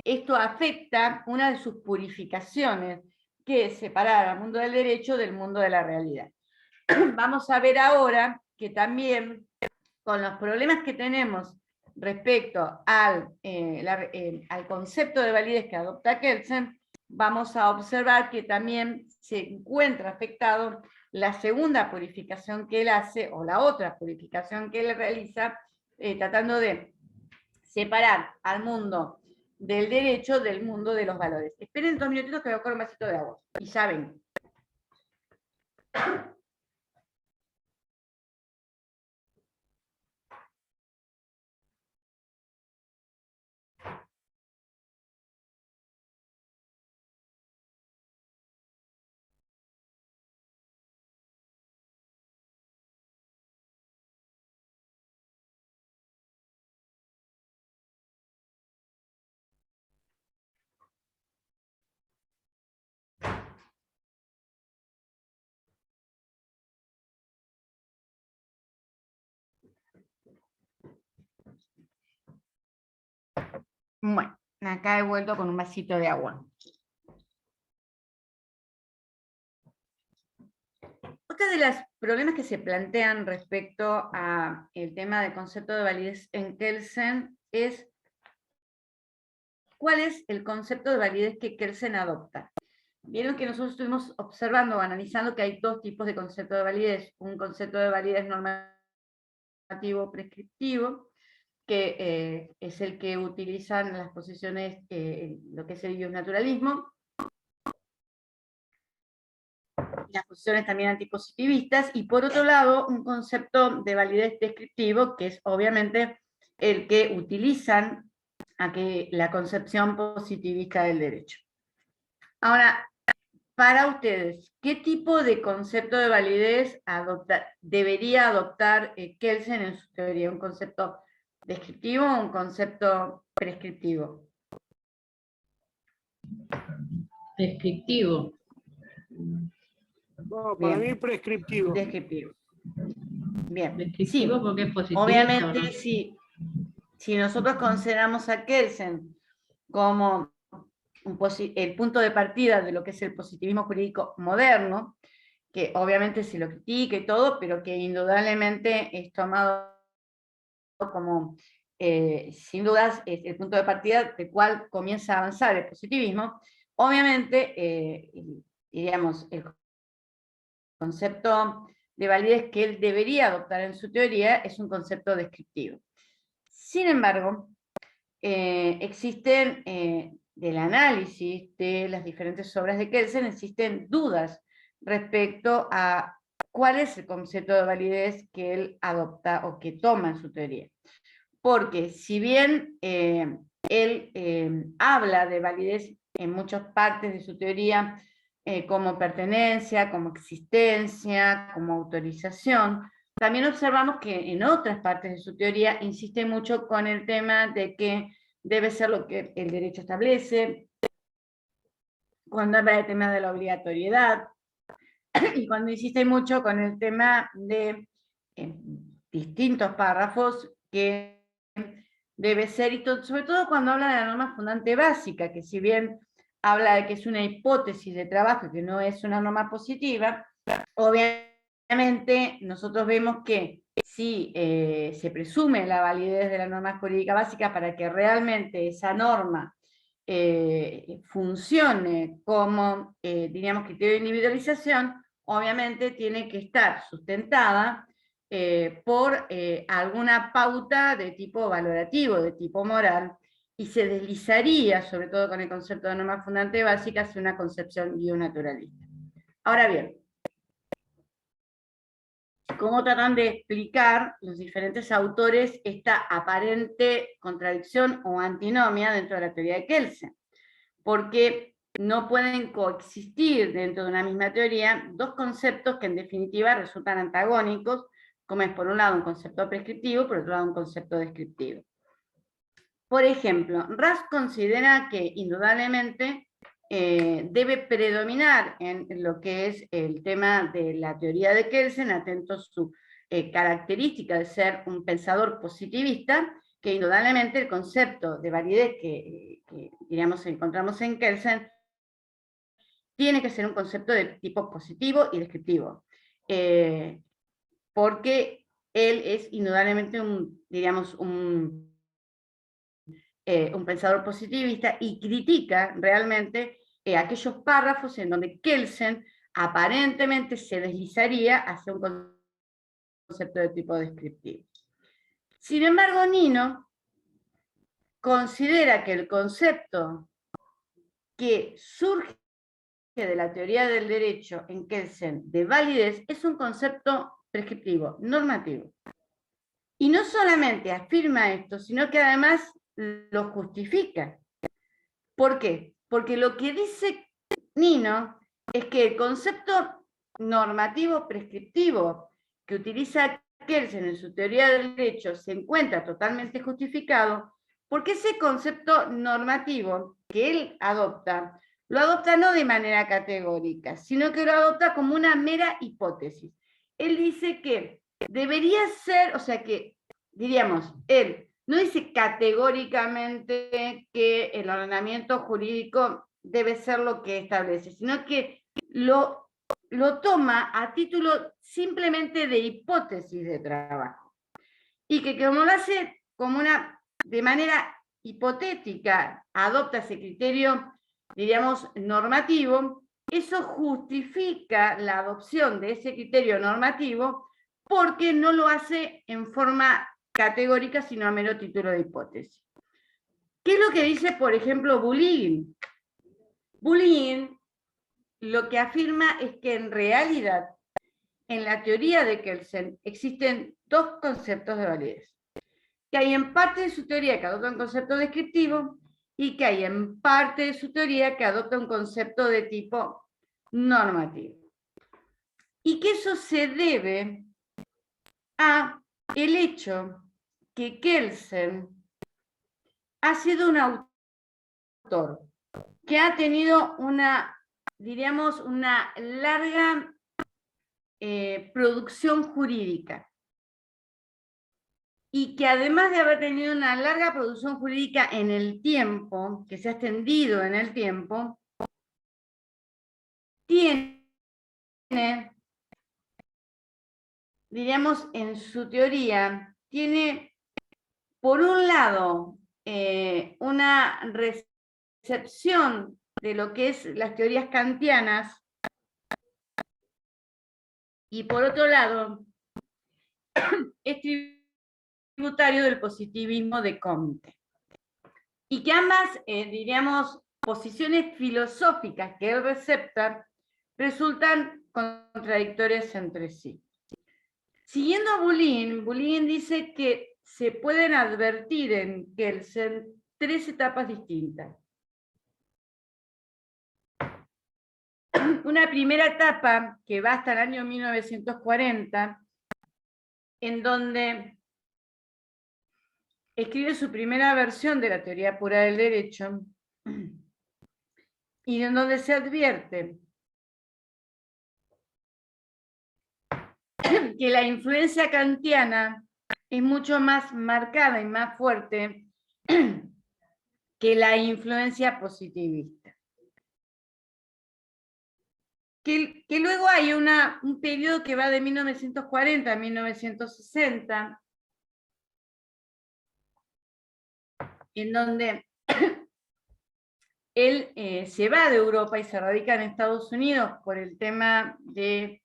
esto afecta una de sus purificaciones, que es separar al mundo del derecho del mundo de la realidad. Vamos a ver ahora que también con los problemas que tenemos respecto al concepto de validez que adopta Kelsen, vamos a observar que también se encuentra afectado la segunda purificación que él hace, o la otra purificación que él realiza, tratando de separar al mundo del derecho del mundo de los valores. Esperen 2 minutitos que voy a coger un vasito de agua. Y ya ven. Bueno, acá he vuelto con un vasito de agua. Otro de los problemas que se plantean respecto al tema del concepto de validez en Kelsen es cuál es el concepto de validez que Kelsen adopta. Vieron que nosotros estuvimos observando o analizando que hay 2 tipos de concepto de validez. Un concepto de validez normativo prescriptivo, que es el que utilizan las posiciones, lo que es el naturalismo, las posiciones también antipositivistas, y por otro lado, un concepto de validez descriptivo, que es obviamente el que utilizan la concepción positivista del derecho. Ahora, para ustedes, ¿qué tipo de concepto de validez debería adoptar Kelsen en su teoría? ¿Un concepto descriptivo o un concepto prescriptivo? Descriptivo. No, para mí prescriptivo. Descriptivo. Bien. Descriptivo Sí, porque es positivo. obviamente, si nosotros consideramos a Kelsen como el punto de partida de lo que es el positivismo jurídico moderno, que obviamente se lo critica y todo, pero que indudablemente es tomado como, sin dudas, es el punto de partida del cual comienza a avanzar el positivismo. Obviamente, diríamos, el concepto de validez que él debería adoptar en su teoría es un concepto descriptivo. Sin embargo, existen, del análisis de las diferentes obras de Kelsen, existen dudas respecto a cuál es el concepto de validez que él adopta o que toma en su teoría. Porque si bien él habla de validez en muchas partes de su teoría, como pertenencia, como existencia, como autorización, también observamos que en otras partes de su teoría insiste mucho con el tema de que debe ser lo que el derecho establece, cuando habla del tema de la obligatoriedad, y cuando insiste mucho con el tema de distintos párrafos que debe ser, y sobre todo cuando habla de la norma fundante básica, que si bien habla de que es una hipótesis de trabajo y que no es una norma positiva, obviamente nosotros vemos que si se presume la validez de la norma jurídica básica para que realmente esa norma funcione como, diríamos, criterio de individualización, obviamente tiene que estar sustentada por alguna pauta de tipo valorativo, de tipo moral, y se deslizaría, sobre todo con el concepto de norma fundante básica, hacia una concepción guio-naturalista. Ahora bien, ¿cómo tratan de explicar los diferentes autores esta aparente contradicción o antinomia dentro de la teoría de Kelsen? Porque no pueden coexistir dentro de una misma teoría dos conceptos que en definitiva resultan antagónicos, como es por un lado un concepto prescriptivo, por otro lado un concepto descriptivo. Por ejemplo, Ras considera que indudablemente debe predominar en lo que es el tema de la teoría de Kelsen, atento a su característica de ser un pensador positivista, que indudablemente el concepto de validez que diríamos encontramos en Kelsen tiene que ser un concepto de tipo positivo y descriptivo, porque él es indudablemente un pensador positivista y critica realmente aquellos párrafos en donde Kelsen aparentemente se deslizaría hacia un concepto de tipo descriptivo. Sin embargo, Nino considera que el concepto que surge de la teoría del derecho en Kelsen de validez es un concepto prescriptivo, normativo. Y no solamente afirma esto, sino que además lo justifica. ¿Por qué? Porque lo que dice Nino es que el concepto normativo prescriptivo que utiliza Kelsen en su teoría del derecho se encuentra totalmente justificado porque ese concepto normativo que él adopta, lo adopta no de manera categórica, sino que lo adopta como una mera hipótesis. Él dice que debería ser, o sea que, diríamos, él no dice categóricamente que el ordenamiento jurídico debe ser lo que establece, sino que lo toma a título simplemente de hipótesis de trabajo. Y que como lo hace como de manera hipotética, adopta ese criterio, diríamos, normativo, eso justifica la adopción de ese criterio normativo porque no lo hace en forma categórica, sino a mero título de hipótesis. ¿Qué es lo que dice, por ejemplo, Bulin? Bulin lo que afirma es que en realidad, en la teoría de Kelsen, existen dos conceptos de validez. Que hay en parte de su teoría que adopta un concepto descriptivo y que hay en parte de su teoría que adopta un concepto de tipo normativo. Y que eso se debe a el hecho que Kelsen ha sido un autor que ha tenido una, diríamos, una larga producción jurídica. Y que además de haber tenido una larga producción jurídica en el tiempo, que se ha extendido en el tiempo, tiene, diríamos, en su teoría, tiene, por un lado, una recepción de lo que es las teorías kantianas, y por otro lado, es tributario del positivismo de Comte. Y que ambas, diríamos, posiciones filosóficas que él recepta resultan contradictorias entre sí. Siguiendo a Bulin dice que se pueden advertir en Kelsen tres etapas distintas. Una primera etapa que va hasta el año 1940, en donde escribe su primera versión de la teoría pura del derecho, y en donde se advierte que la influencia kantiana es mucho más marcada y más fuerte que la influencia positivista. Que luego hay un periodo que va de 1940 a 1960, en donde él se va de Europa y se radica en Estados Unidos por el tema de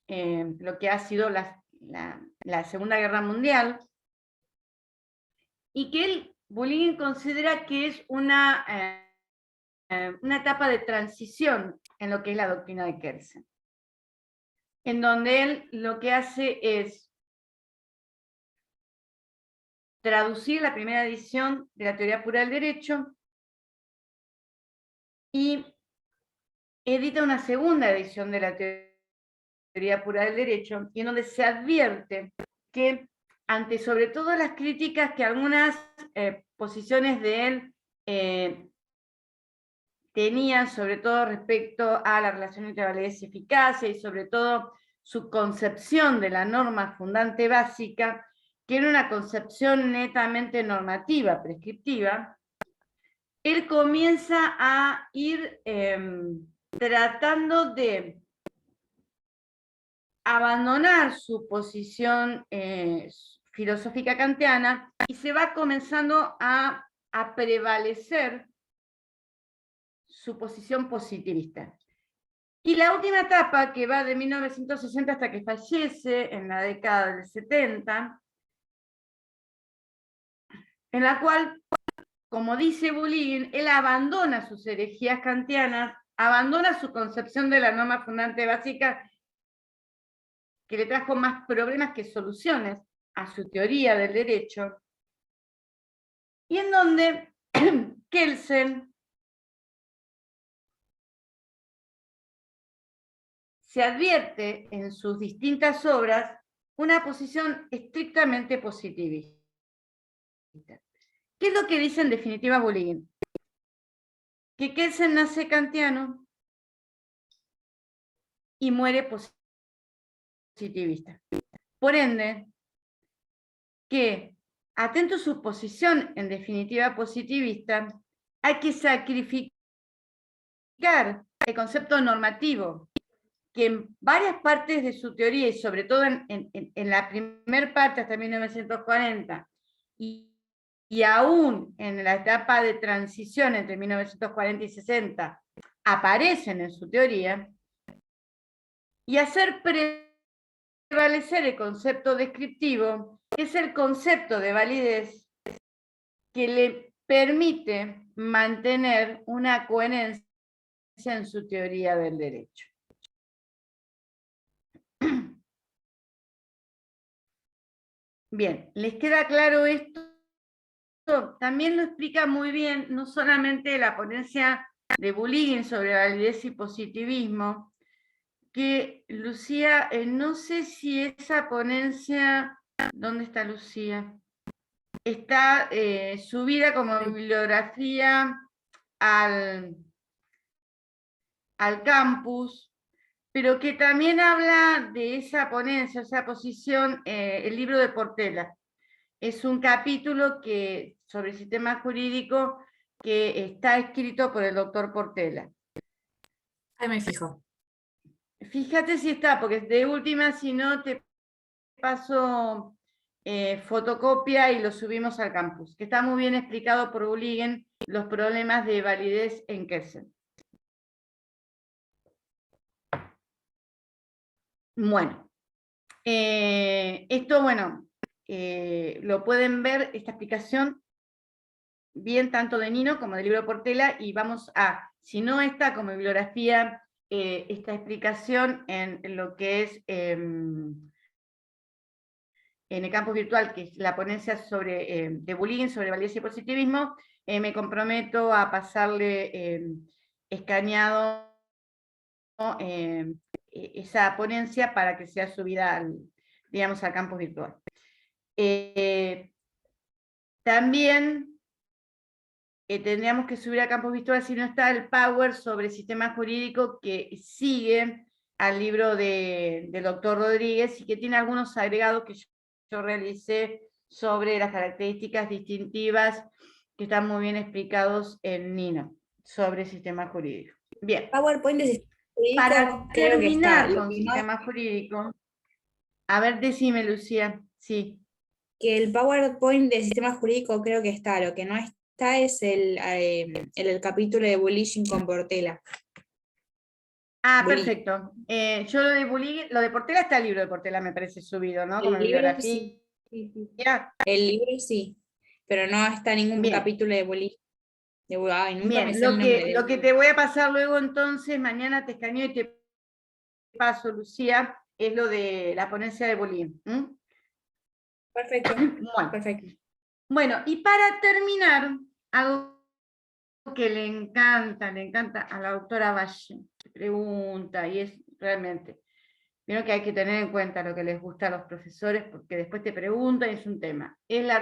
lo que ha sido la Segunda Guerra Mundial, y que Bulin considera que es una etapa de transición en lo que es la doctrina de Kelsen, en donde él lo que hace es traducir la primera edición de la teoría pura del derecho y edita una segunda edición de la teoría pura del derecho, y en donde se advierte que ante sobre todo las críticas que algunas posiciones de él tenían, sobre todo respecto a la relación entre validez y eficacia, y sobre todo su concepción de la norma fundante básica, que era una concepción netamente normativa, prescriptiva, él comienza a ir tratando de abandonar su posición filosófica kantiana, y se va comenzando a prevalecer su posición positivista. Y la última etapa, que va de 1960 hasta que fallece en la década del 70, en la cual, como dice Bulin, él abandona sus herejías kantianas, abandona su concepción de la norma fundante básica, que le trajo más problemas que soluciones a su teoría del derecho, y en donde Kelsen se advierte en sus distintas obras una posición estrictamente positivista. ¿Qué es lo que dice en definitiva Bulin? Que Kelsen nace kantiano y muere positivista. Por ende, que, atento a su posición en definitiva positivista, hay que sacrificar el concepto normativo, que en varias partes de su teoría, y sobre todo en la primera parte hasta 1940, y aún en la etapa de transición entre 1940 y 60, aparecen en su teoría, y hacer prevalecer el concepto descriptivo, que es el concepto de validez que le permite mantener una coherencia en su teoría del derecho. Bien, ¿les queda claro esto? También lo explica muy bien, no solamente la ponencia de Bulligen sobre validez y positivismo, que Lucía, no sé si esa ponencia, ¿dónde está Lucía? Está subida como bibliografía al campus, pero que también habla de esa ponencia, esa posición, el libro de Portela. Es un capítulo sobre el sistema jurídico que está escrito por el doctor Portela. Ahí me fijo. Fíjate si está, porque de última, si no, te paso fotocopia y lo subimos al campus, que está muy bien explicado por Bulligen los problemas de validez en Kelsen. Bueno, esto, bueno, lo pueden ver, esta explicación, bien tanto de Nino como del libro Portela, y vamos a, si no está como bibliografía, esta explicación en lo que es en el campus virtual, que es la ponencia de Bulligen sobre validez y positivismo, me comprometo a pasarle escaneado esa ponencia para que sea subida digamos, al campus virtual. También tendríamos que subir a campus virtual, si no está, el Power sobre sistema jurídico, que sigue al libro del doctor Rodríguez y que tiene algunos agregados que yo realicé sobre las características distintivas que están muy bien explicados en Nino sobre sistema jurídico. Bien. PowerPoint de sistema jurídico, para creo que está. terminar con sistema jurídico, a ver, decime, Lucía, sí. Que el PowerPoint de sistema jurídico creo que está, lo que no está es el capítulo de Bulligen con Portela. Ah, Bulligen. perfecto. Yo lo de Bulligen, lo de Portela está el libro de Portela, me parece subido, ¿no? Como El libro bibliografía. sí. El libro sí, pero no está ningún Bien. capítulo de Bulligen. Ay, nunca me Bien, sé el nombre. lo que te voy a pasar luego entonces, mañana te escaneo y te paso, Lucía, es lo de la ponencia de Bulligen. Perfecto. Bueno. Perfecto. Bueno, y para terminar, algo que le encanta a la doctora Valle, pregunta, y es realmente, creo que hay que tener en cuenta lo que les gusta a los profesores, porque después te preguntan y es un tema. Es la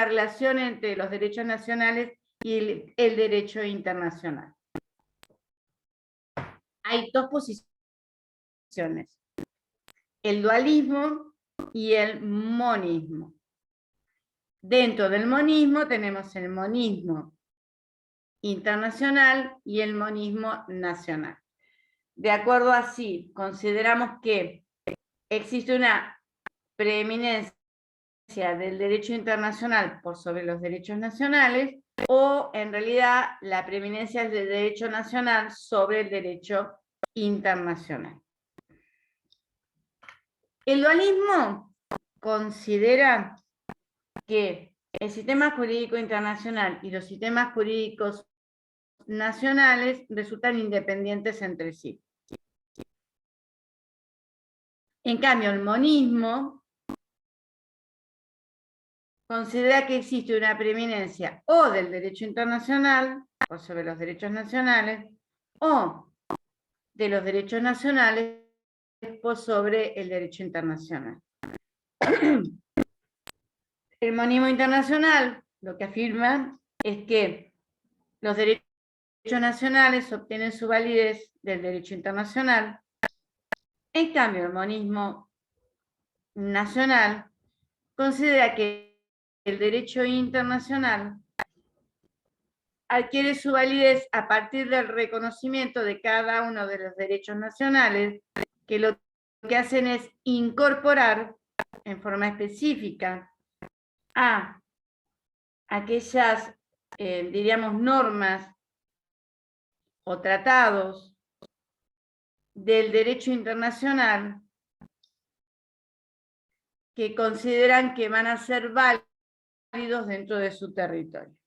relación entre los derechos nacionales y el derecho internacional. Hay dos posiciones, el dualismo y el monismo. Dentro del monismo tenemos el monismo internacional y el monismo nacional. De acuerdo así, consideramos que existe una preeminencia del derecho internacional por sobre los derechos nacionales, o en realidad la preeminencia es del derecho nacional sobre el derecho internacional. El dualismo considera que el sistema jurídico internacional y los sistemas jurídicos nacionales resultan independientes entre sí. En cambio, el monismo considera que existe una preeminencia o del derecho internacional por sobre los derechos nacionales, o de los derechos nacionales por sobre el derecho internacional. El monismo internacional lo que afirma es que los derechos nacionales obtienen su validez del derecho internacional. En cambio, el monismo nacional considera que el derecho internacional adquiere su validez a partir del reconocimiento de cada uno de los derechos nacionales, que lo que hacen es incorporar en forma específica a aquellas, diríamos, normas o tratados del derecho internacional que consideran que van a ser válidos dentro de su territorio.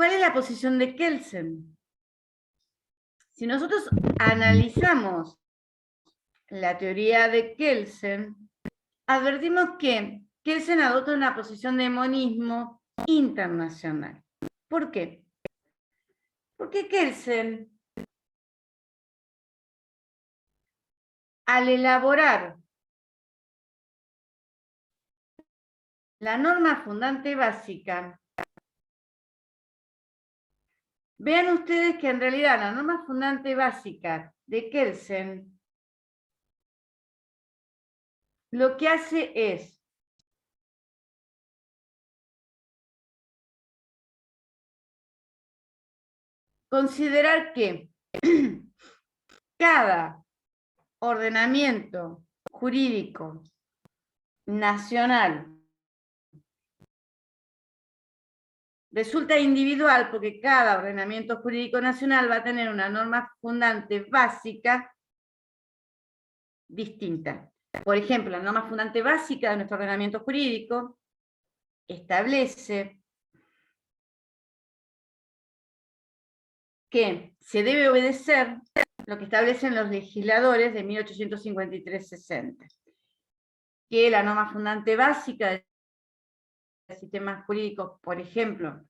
¿Cuál es la posición de Kelsen? Si nosotros analizamos la teoría de Kelsen, advertimos que Kelsen adopta una posición de monismo internacional. ¿Por qué? Porque Kelsen, al elaborar la norma fundante básica, vean ustedes que en realidad la norma fundante básica de Kelsen lo que hace es considerar que cada ordenamiento jurídico nacional resulta individual porque cada ordenamiento jurídico nacional va a tener una norma fundante básica distinta. Por ejemplo, la norma fundante básica de nuestro ordenamiento jurídico establece que se debe obedecer lo que establecen los legisladores de 1853-60, que la norma fundante básica del sistema jurídico, por ejemplo,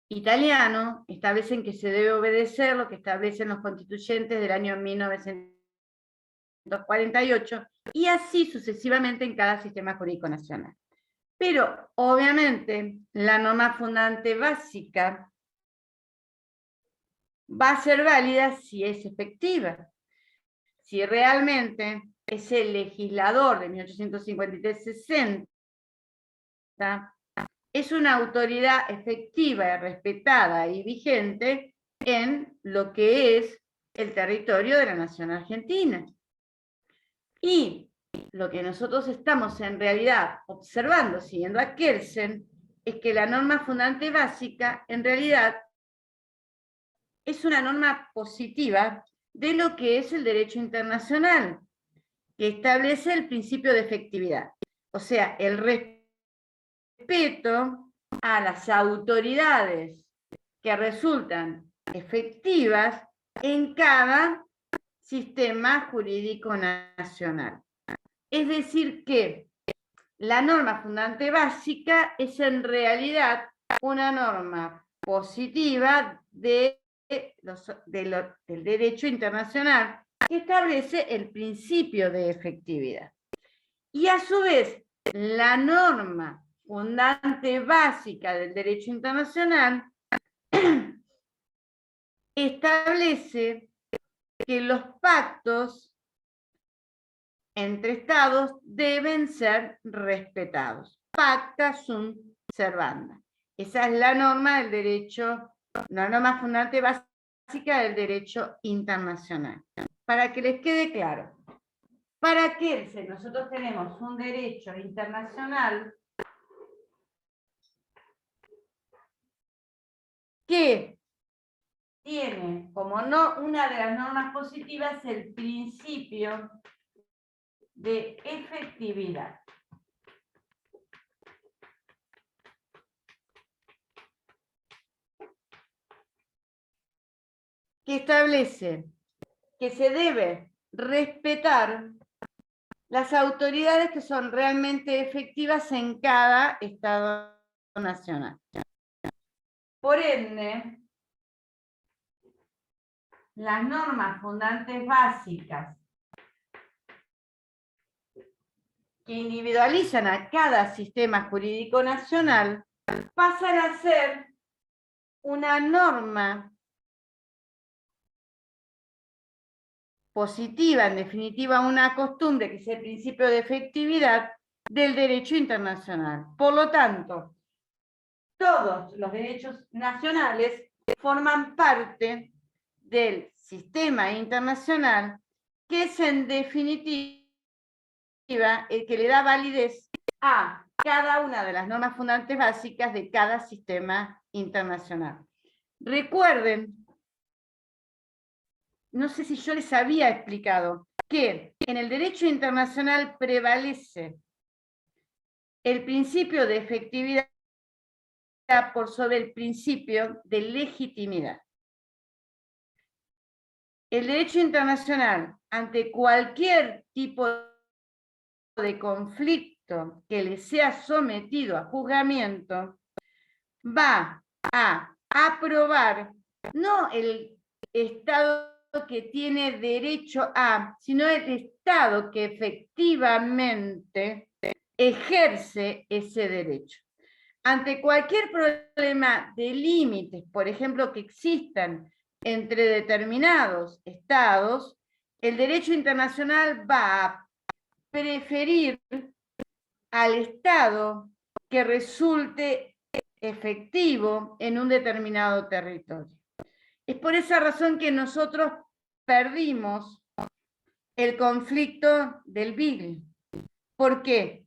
italiano, establecen que se debe obedecer lo que establecen los constituyentes del año 1948, y así sucesivamente en cada sistema jurídico nacional. Pero, obviamente, la norma fundante básica va a ser válida si es efectiva. Si realmente ese legislador de 1853-60 es una autoridad efectiva, respetada y vigente en lo que es el territorio de la nación argentina. Y lo que nosotros estamos en realidad observando, siguiendo a Kelsen, es que la norma fundante básica en realidad es una norma positiva de lo que es el derecho internacional, que establece el principio de efectividad. O sea, el respeto a las autoridades que resultan efectivas en cada sistema jurídico nacional. Es decir que la norma fundante básica es en realidad una norma positiva del derecho internacional que establece el principio de efectividad. Y a su vez, la norma fundante básica del derecho internacional establece que los pactos entre estados deben ser respetados. Pacta sunt servanda. Esa es la norma del derecho, la norma fundante básica del derecho internacional. Para que les quede claro, para que nosotros tenemos un derecho internacional que tiene como una de las normas positivas el principio de efectividad. Que establece que se debe respetar las autoridades que son realmente efectivas en cada Estado nacional. Por ende, las normas fundantes básicas que individualizan a cada sistema jurídico nacional pasan a ser una norma positiva, en definitiva una costumbre, que es el principio de efectividad del derecho internacional. Por lo tanto, todos los derechos nacionales forman parte del sistema internacional, que es en definitiva el que le da validez a cada una de las normas fundantes básicas de cada sistema internacional. Recuerden, no sé si yo les había explicado, que en el derecho internacional prevalece el principio de efectividad por sobre el principio de legitimidad. El derecho internacional, ante cualquier tipo de conflicto que le sea sometido a juzgamiento, va a aprobar no el Estado que tiene derecho a, sino el Estado que efectivamente ejerce ese derecho. Ante cualquier problema de límites, por ejemplo, que existan entre determinados estados, el derecho internacional va a preferir al Estado que resulte efectivo en un determinado territorio. Es por esa razón que nosotros perdimos el conflicto del Beagle. ¿Por qué?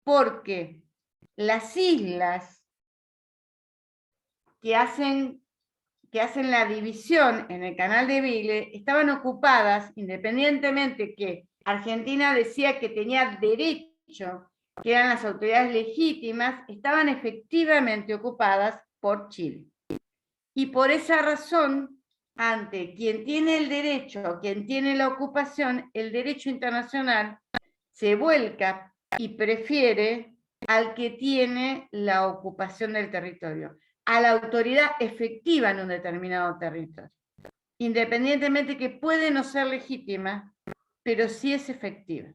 Porque las islas que hacen la división en el canal de Beagle estaban ocupadas, independientemente que Argentina decía que tenía derecho, que eran las autoridades legítimas, estaban efectivamente ocupadas por Chile. Y por esa razón, ante quien tiene el derecho, quien tiene la ocupación, el derecho internacional se vuelca y prefiere al que tiene la ocupación del territorio, a la autoridad efectiva en un determinado territorio, independientemente que puede no ser legítima, pero sí es efectiva.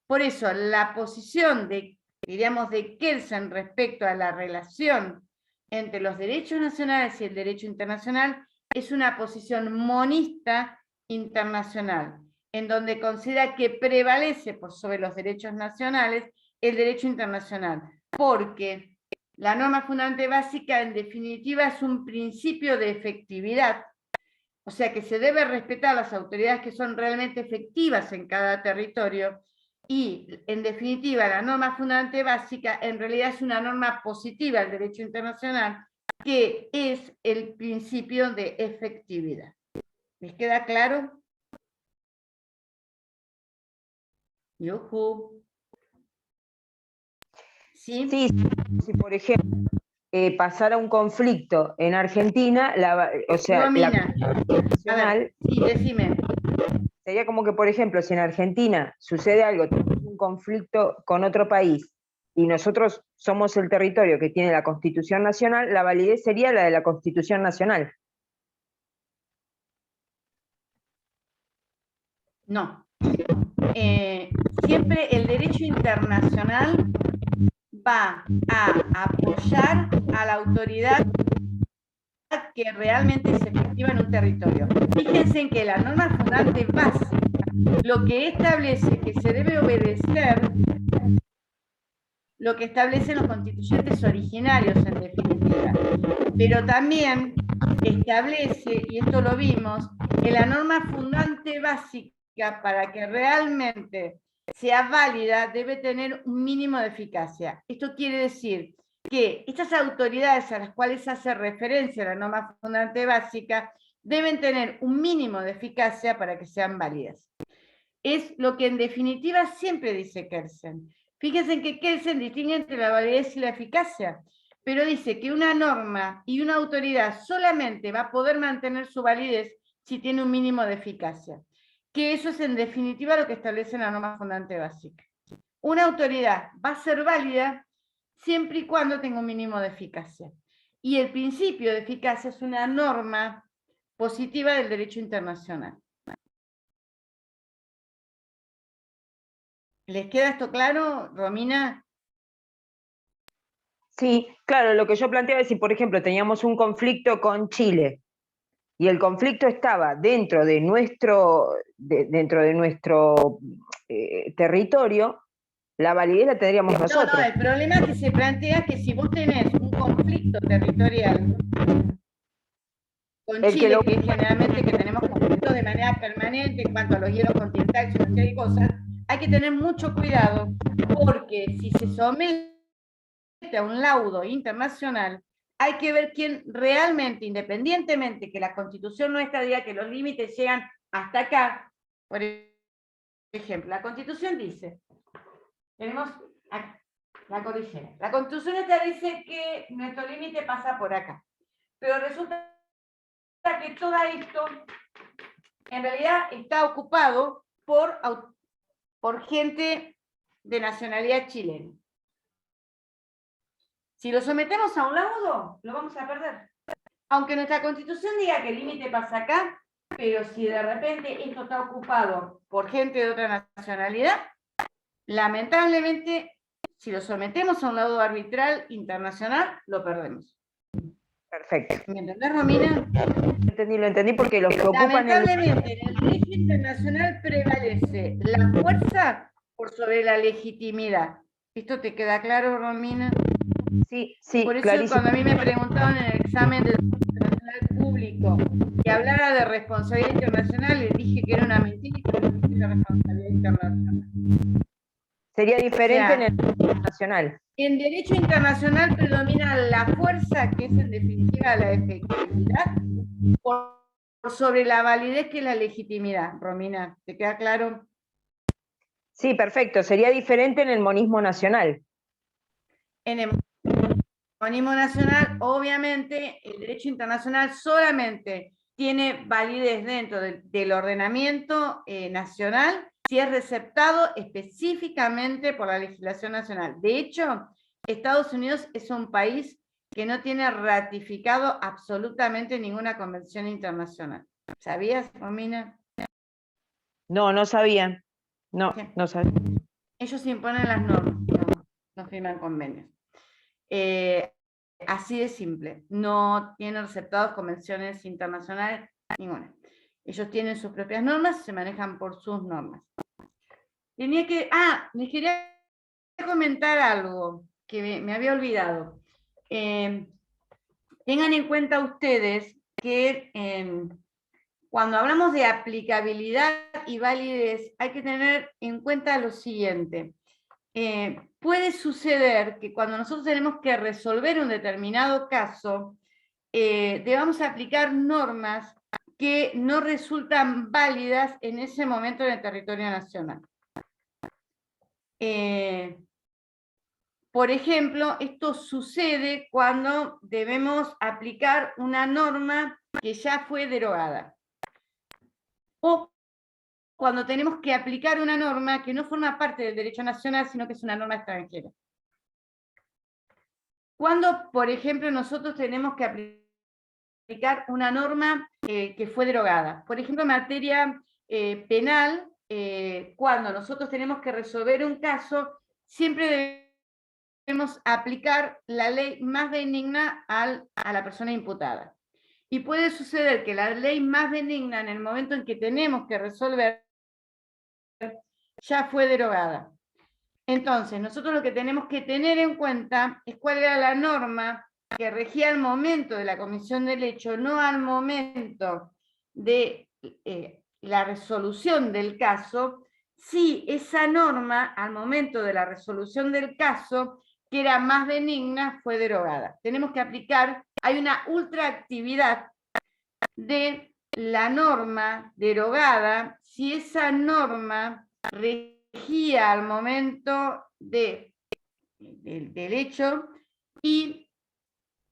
Por eso, la posición de, diríamos, de Kelsen respecto a la relación entre los derechos nacionales y el derecho internacional es una posición monista internacional, en donde considera que prevalece por sobre los derechos nacionales el derecho internacional, porque la norma fundante básica en definitiva es un principio de efectividad, o sea que se debe respetar las autoridades que son realmente efectivas en cada territorio, y en definitiva la norma fundante básica en realidad es una norma positiva del derecho internacional, que es el principio de efectividad. ¿Les queda claro? ¡Yujú! ¿Sí? Sí, si por ejemplo pasara un conflicto en Argentina, o sea, Romina, nacional, a ver, sí, decime. sería como que, por ejemplo, si en Argentina sucede algo, tenemos un conflicto con otro país y nosotros somos el territorio que tiene la Constitución Nacional, la validez sería la de la Constitución Nacional. No. Siempre el derecho internacional va a apoyar a la autoridad que realmente es efectiva en un territorio. Fíjense en que la norma fundante básica lo que establece que se debe obedecer lo que establecen los constituyentes originarios en definitiva, pero también establece, y esto lo vimos, que la norma fundante básica para que realmente sea válida debe tener un mínimo de eficacia. Esto quiere decir que estas autoridades a las cuales hace referencia la norma fundante básica deben tener un mínimo de eficacia para que sean válidas. Es lo que en definitiva siempre dice Kelsen. Fíjense que Kelsen distingue entre la validez y la eficacia, pero dice que una norma y una autoridad solamente va a poder mantener su validez si tiene un mínimo de eficacia, que eso es en definitiva lo que establece la norma fundante básica. Una autoridad va a ser válida siempre y cuando tenga un mínimo de eficacia. Y el principio de eficacia es una norma positiva del derecho internacional. ¿Les queda esto claro, Romina? Sí, claro, lo que yo planteaba es si, por ejemplo, teníamos un conflicto con Chile y el conflicto estaba dentro de nuestro territorio, la validez la tendríamos nosotros. No, el problema que se plantea es que si vos tenés un conflicto territorial con Chile, que es generalmente que tenemos conflictos de manera permanente en cuanto a los hielos continentales y una serie de cosas, hay que tener mucho cuidado, porque si se somete a un laudo internacional, hay que ver quién realmente, independientemente que la Constitución nuestra diga que los límites llegan hasta acá. Por ejemplo, la Constitución dice, tenemos La cordillera. La Constitución esta dice que nuestro límite pasa por acá. Pero resulta que todo esto en realidad está ocupado por gente de nacionalidad chilena. Si lo sometemos a un laudo, lo vamos a perder. Aunque nuestra Constitución diga que el límite pasa acá, pero si de repente esto está ocupado por gente de otra nacionalidad, lamentablemente, si lo sometemos a un laudo arbitral internacional, lo perdemos. Perfecto. ¿Me entendés, Romina? Lo entendí porque los que ocupan el... Lamentablemente, en el derecho internacional prevalece la fuerza por sobre la legitimidad. ¿Esto te queda claro, Romina? Sí, sí, Por eso clarísimo. cuando a mí me preguntaban en el examen del internacional público que hablara de responsabilidad internacional, les dije que era una mentira y que no existe la responsabilidad internacional. Sería diferente O sea, en el internacional. en derecho internacional predomina la fuerza, que es en definitiva la efectividad, por sobre la validez que es la legitimidad. Romina, ¿te queda claro? Sí, perfecto. Sería diferente en el monismo nacional. En el monismo nacional, obviamente, el derecho internacional solamente tiene validez dentro del ordenamiento nacional si es receptado específicamente por la legislación nacional. De hecho, Estados Unidos es un país que no tiene ratificado absolutamente ninguna convención internacional. ¿Sabías, Romina? No, no sabía. No, Sí. no sabía. Ellos imponen las normas, no firman convenios. Así de simple. No tienen receptados convenciones internacionales ninguna. Ellos tienen sus propias normas y se manejan por sus normas. Les quería comentar algo que me había olvidado. Tengan en cuenta ustedes que cuando hablamos de aplicabilidad y validez hay que tener en cuenta lo siguiente. Puede suceder que cuando nosotros tenemos que resolver un determinado caso, debamos aplicar normas que no resultan válidas en ese momento en el territorio nacional. Por ejemplo, esto sucede cuando debemos aplicar una norma que ya fue derogada. O cuando tenemos que aplicar una norma que no forma parte del derecho nacional, sino que es una norma extranjera. Cuando, por ejemplo, nosotros tenemos que aplicar una norma que fue derogada. Por ejemplo, en materia penal, cuando nosotros tenemos que resolver un caso, siempre debemos aplicar la ley más benigna a la persona imputada. Y puede suceder que la ley más benigna, en el momento en que tenemos que resolver, ya fue derogada. Entonces, nosotros lo que tenemos que tener en cuenta es cuál era la norma que regía al momento de la comisión del hecho, no al momento de la resolución del caso, si esa norma, al momento de la resolución del caso, que era más benigna, fue derogada. Tenemos que aplicar, hay una ultraactividad de la norma derogada, si esa norma regía al momento del hecho y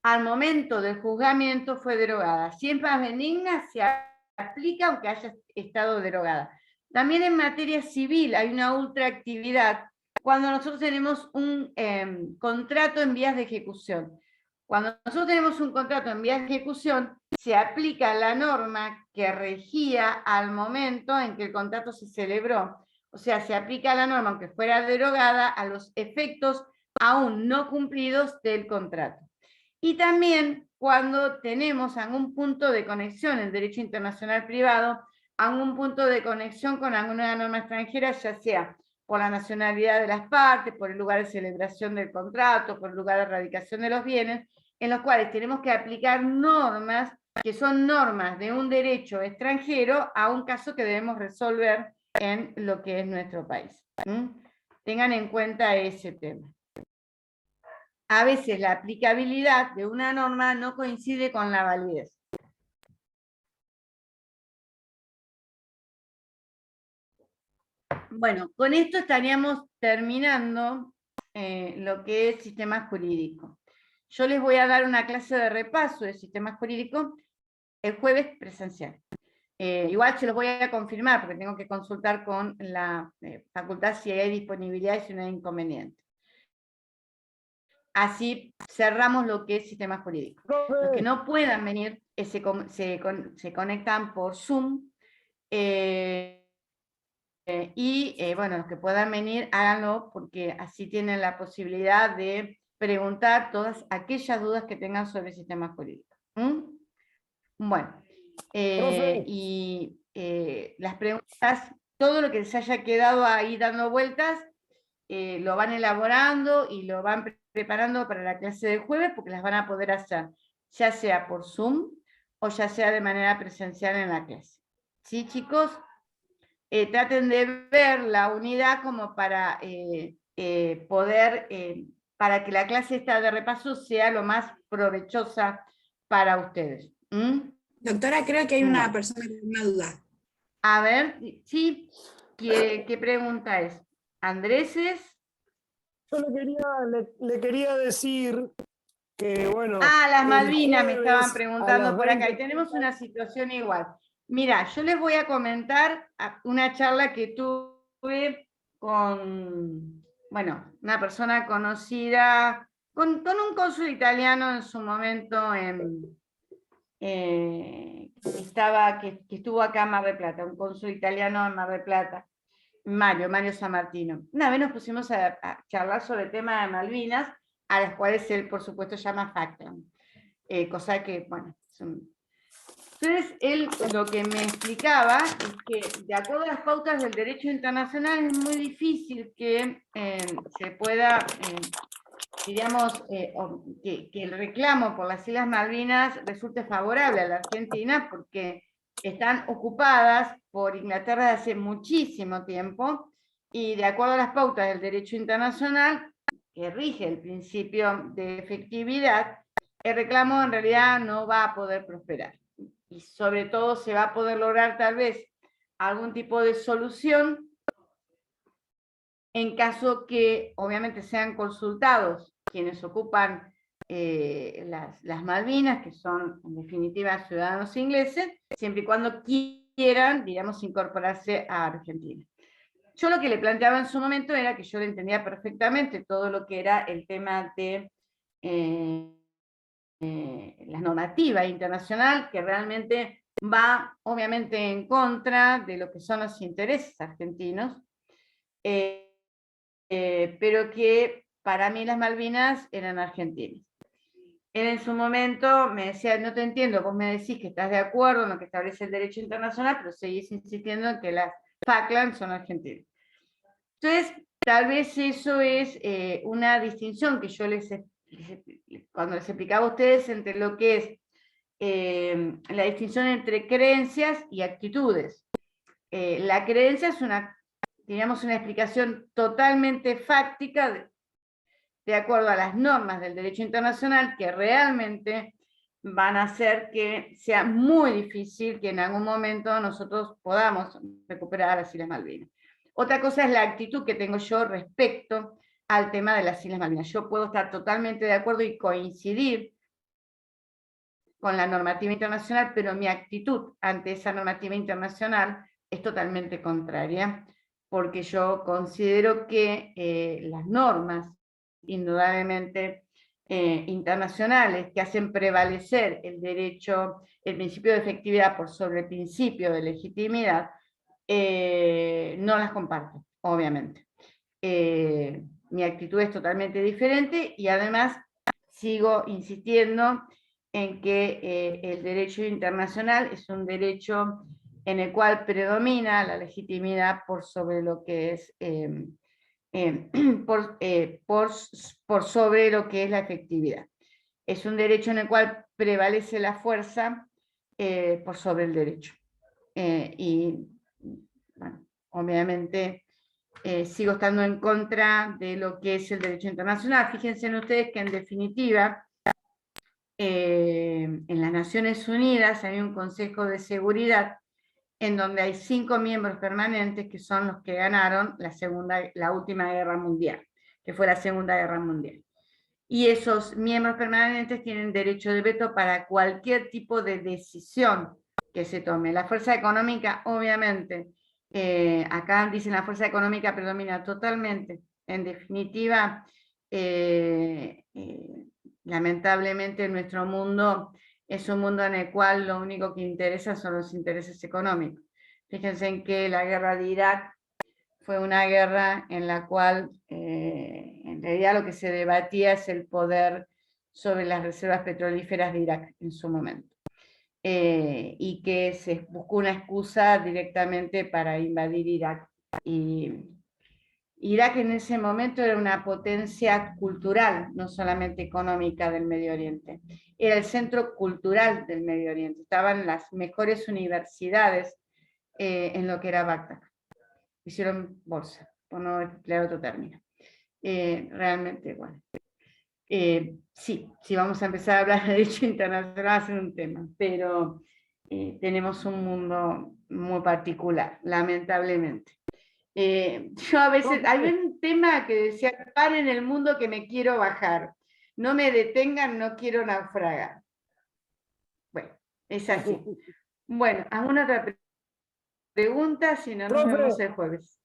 al momento del juzgamiento fue derogada. Si es más benigna, se aplica aunque haya estado derogada. También en materia civil hay una ultraactividad cuando nosotros tenemos un contrato en vías de ejecución. Cuando nosotros tenemos un contrato en vías de ejecución, se aplica la norma que regía al momento en que el contrato se celebró. O sea, se aplica la norma, aunque fuera derogada, a los efectos aún no cumplidos del contrato. Y también cuando tenemos algún punto de conexión en derecho internacional privado, algún punto de conexión con alguna norma extranjera, ya sea por la nacionalidad de las partes, por el lugar de celebración del contrato, por el lugar de radicación de los bienes, en los cuales tenemos que aplicar normas que son normas de un derecho extranjero a un caso que debemos resolver en lo que es nuestro país. Tengan en cuenta ese tema. A veces la aplicabilidad de una norma no coincide con la validez. Bueno, con esto estaríamos terminando lo que es sistema jurídico. Yo les voy a dar una clase de repaso de sistema jurídico el jueves presencial. Igual se los voy a confirmar porque tengo que consultar con la facultad si hay disponibilidad y si no hay inconveniente. Así cerramos lo que es sistema jurídico. Los que no puedan venir se conectan por Zoom. Bueno, los que puedan venir, háganlo porque así tienen la posibilidad de preguntar todas aquellas dudas que tengan sobre el sistema jurídico. Bueno, las preguntas, todo lo que les haya quedado ahí dando vueltas, lo van elaborando y lo van preparando para la clase del jueves porque las van a poder hacer, ya sea por Zoom o ya sea de manera presencial en la clase. ¿Sí, chicos? Traten de ver la unidad como para poder, para que la clase esta de repaso sea lo más provechosa para ustedes. Doctora, creo que hay una persona con una duda. A ver, sí, ¿qué pregunta es? ¿Andréses? Yo le quería decir que, bueno... Las el Malvinas me jueves estaban a preguntando las por acá, y 20. tenemos una situación igual. Mira, yo les voy a comentar una charla que tuve con, bueno, una persona conocida, con un cónsul italiano en su momento, que estuvo acá en Mar del Plata, un cónsul italiano en Mar del Plata, Mario San Martino. Una vez nos pusimos a charlar sobre el tema de Malvinas, a las cuales él, por supuesto, llama Falkland. Cosa que, bueno, entonces él lo que me explicaba es que de acuerdo a las pautas del derecho internacional es muy difícil que se pueda, digamos, que el reclamo por las Islas Malvinas resulte favorable a la Argentina porque están ocupadas por Inglaterra desde hace muchísimo tiempo y de acuerdo a las pautas del derecho internacional que rige el principio de efectividad, el reclamo en realidad no va a poder prosperar. Y sobre todo se va a poder lograr tal vez algún tipo de solución en caso que obviamente sean consultados quienes ocupan las Malvinas, que son en definitiva ciudadanos ingleses, siempre y cuando quieran, digamos, incorporarse a Argentina. Yo lo que le planteaba en su momento era que yo le entendía perfectamente todo lo que era el tema de la normativa internacional, que realmente va obviamente en contra de lo que son los intereses argentinos, pero que para mí las Malvinas eran argentinas. Él en su momento me decía, no te entiendo, vos me decís que estás de acuerdo en lo que establece el derecho internacional, pero seguís insistiendo en que las Falkland son argentinas. Entonces, tal vez eso es una distinción que yo cuando les explicaba a ustedes entre lo que es la distinción entre creencias y actitudes. La creencia es digamos, una explicación totalmente fáctica de acuerdo a las normas del derecho internacional que realmente van a hacer que sea muy difícil que en algún momento nosotros podamos recuperar las Islas Malvinas. Otra cosa es la actitud que tengo yo respecto al tema de las Islas Malvinas. Yo puedo estar totalmente de acuerdo y coincidir con la normativa internacional, pero mi actitud ante esa normativa internacional es totalmente contraria, porque yo considero que las normas, indudablemente internacionales, que hacen prevalecer el derecho, el principio de efectividad por sobre el principio de legitimidad, no las comparto, obviamente. Mi actitud es totalmente diferente y además sigo insistiendo en que el derecho internacional es un derecho en el cual predomina la legitimidad por sobre lo que es por sobre lo que es la efectividad. Es un derecho en el cual prevalece la fuerza por sobre el derecho. Y bueno, obviamente sigo estando en contra de lo que es el derecho internacional. Fíjense en ustedes que en definitiva en las Naciones Unidas hay un Consejo de Seguridad en donde hay 5 miembros permanentes que son los que ganaron la última guerra mundial, que fue la Segunda Guerra Mundial. Y esos miembros permanentes tienen derecho de veto para cualquier tipo de decisión que se tome. La fuerza económica, obviamente, acá dicen la fuerza económica predomina totalmente. En definitiva, lamentablemente nuestro mundo es un mundo en el cual lo único que interesa son los intereses económicos. Fíjense en que la guerra de Irak fue una guerra en la cual en realidad lo que se debatía es el poder sobre las reservas petrolíferas de Irak en su momento. Y que se buscó una excusa directamente para invadir Irak. Y Irak en ese momento era una potencia cultural, no solamente económica del Medio Oriente. Era el centro cultural del Medio Oriente. Estaban las mejores universidades en lo que era Bagdad. Hicieron bolsa, por no emplear otro término. Realmente, bueno. Sí, vamos a empezar a hablar de derecho internacional, va a ser un tema, pero tenemos un mundo muy particular, lamentablemente. Yo a veces, hay un tema que decía, paren el mundo que me quiero bajar, no me detengan, no quiero naufragar. Bueno, es así. Bueno, ¿alguna otra pregunta? Si no, nos vemos el jueves.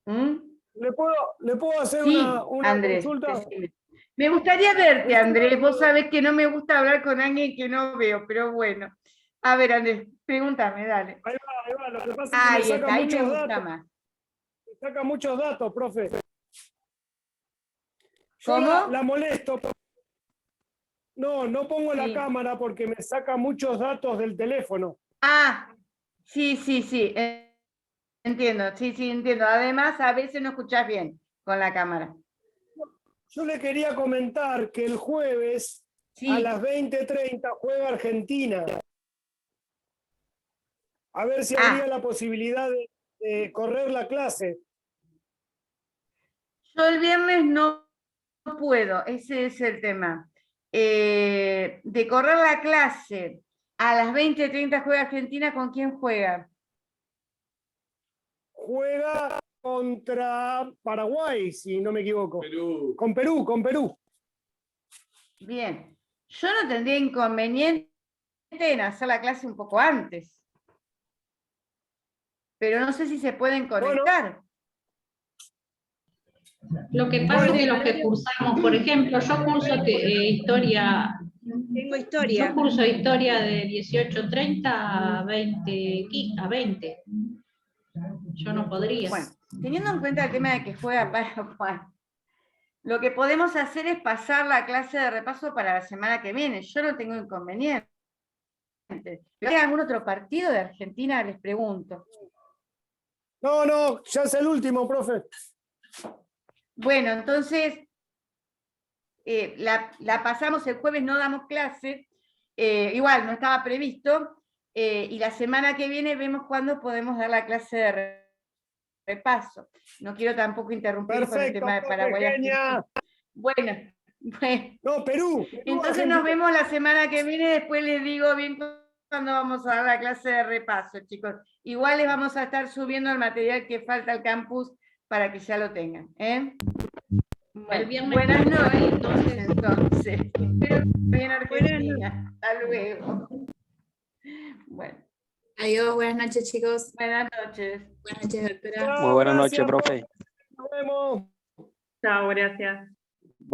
¿Le puedo hacer Sí, una Andrés, consulta? decime. Me gustaría verte, Andrés. Vos sabés que no me gusta hablar con alguien que no veo, pero bueno. A ver, Andrés, pregúntame, dale. Ahí va. Lo que pasa es que Ahí me saca está, ahí me muchos gusta datos. más. Me saca muchos datos, profe. Yo ¿Cómo? la molesto. No pongo la Sí. cámara porque me saca muchos datos del teléfono. Ah, sí. Entiendo, sí, entiendo. Además, a veces no escuchás bien con la cámara. Yo le quería comentar que el jueves a Sí. las 20:30 juega Argentina. A ver si habría la posibilidad de correr la clase. Yo el viernes no puedo, ese es el tema. De correr la clase a las 20:30 juega Argentina, ¿con quién juega? Juega contra Paraguay, si no me equivoco. Con Perú. Bien. Yo no tendría inconveniente en hacer la clase un poco antes. Pero no sé si se pueden conectar. Lo que pasa es que los que cursamos, por ejemplo, yo curso historia. Tengo historia. Yo curso historia de 18:30 a 20. Yo no podría. Bueno, teniendo en cuenta el tema de que juega Paraguay, lo que podemos hacer es pasar la clase de repaso para la semana que viene. Yo no tengo inconveniente. ¿Hay algún otro partido de Argentina? Les pregunto. No, ya es el último, profe. Bueno, entonces la pasamos el jueves, no damos clase. Igual, no estaba previsto. Y la semana que viene vemos cuándo podemos dar la clase de repaso. No quiero tampoco interrumpir con el tema de Paraguay. Bueno. No, Perú. Entonces nos vemos la semana que viene, después les digo bien cuándo vamos a dar la clase de repaso, chicos. Igual les vamos a estar subiendo el material que falta al campus para que ya lo tengan. Bueno, buenas noches, entonces. Espero que en Argentina. Hasta luego. Bueno. Adiós, buenas noches, chicos. Buenas noches. Buenas noches, doctora. Muy buenas noches, profe. Nos vemos. Chao, gracias.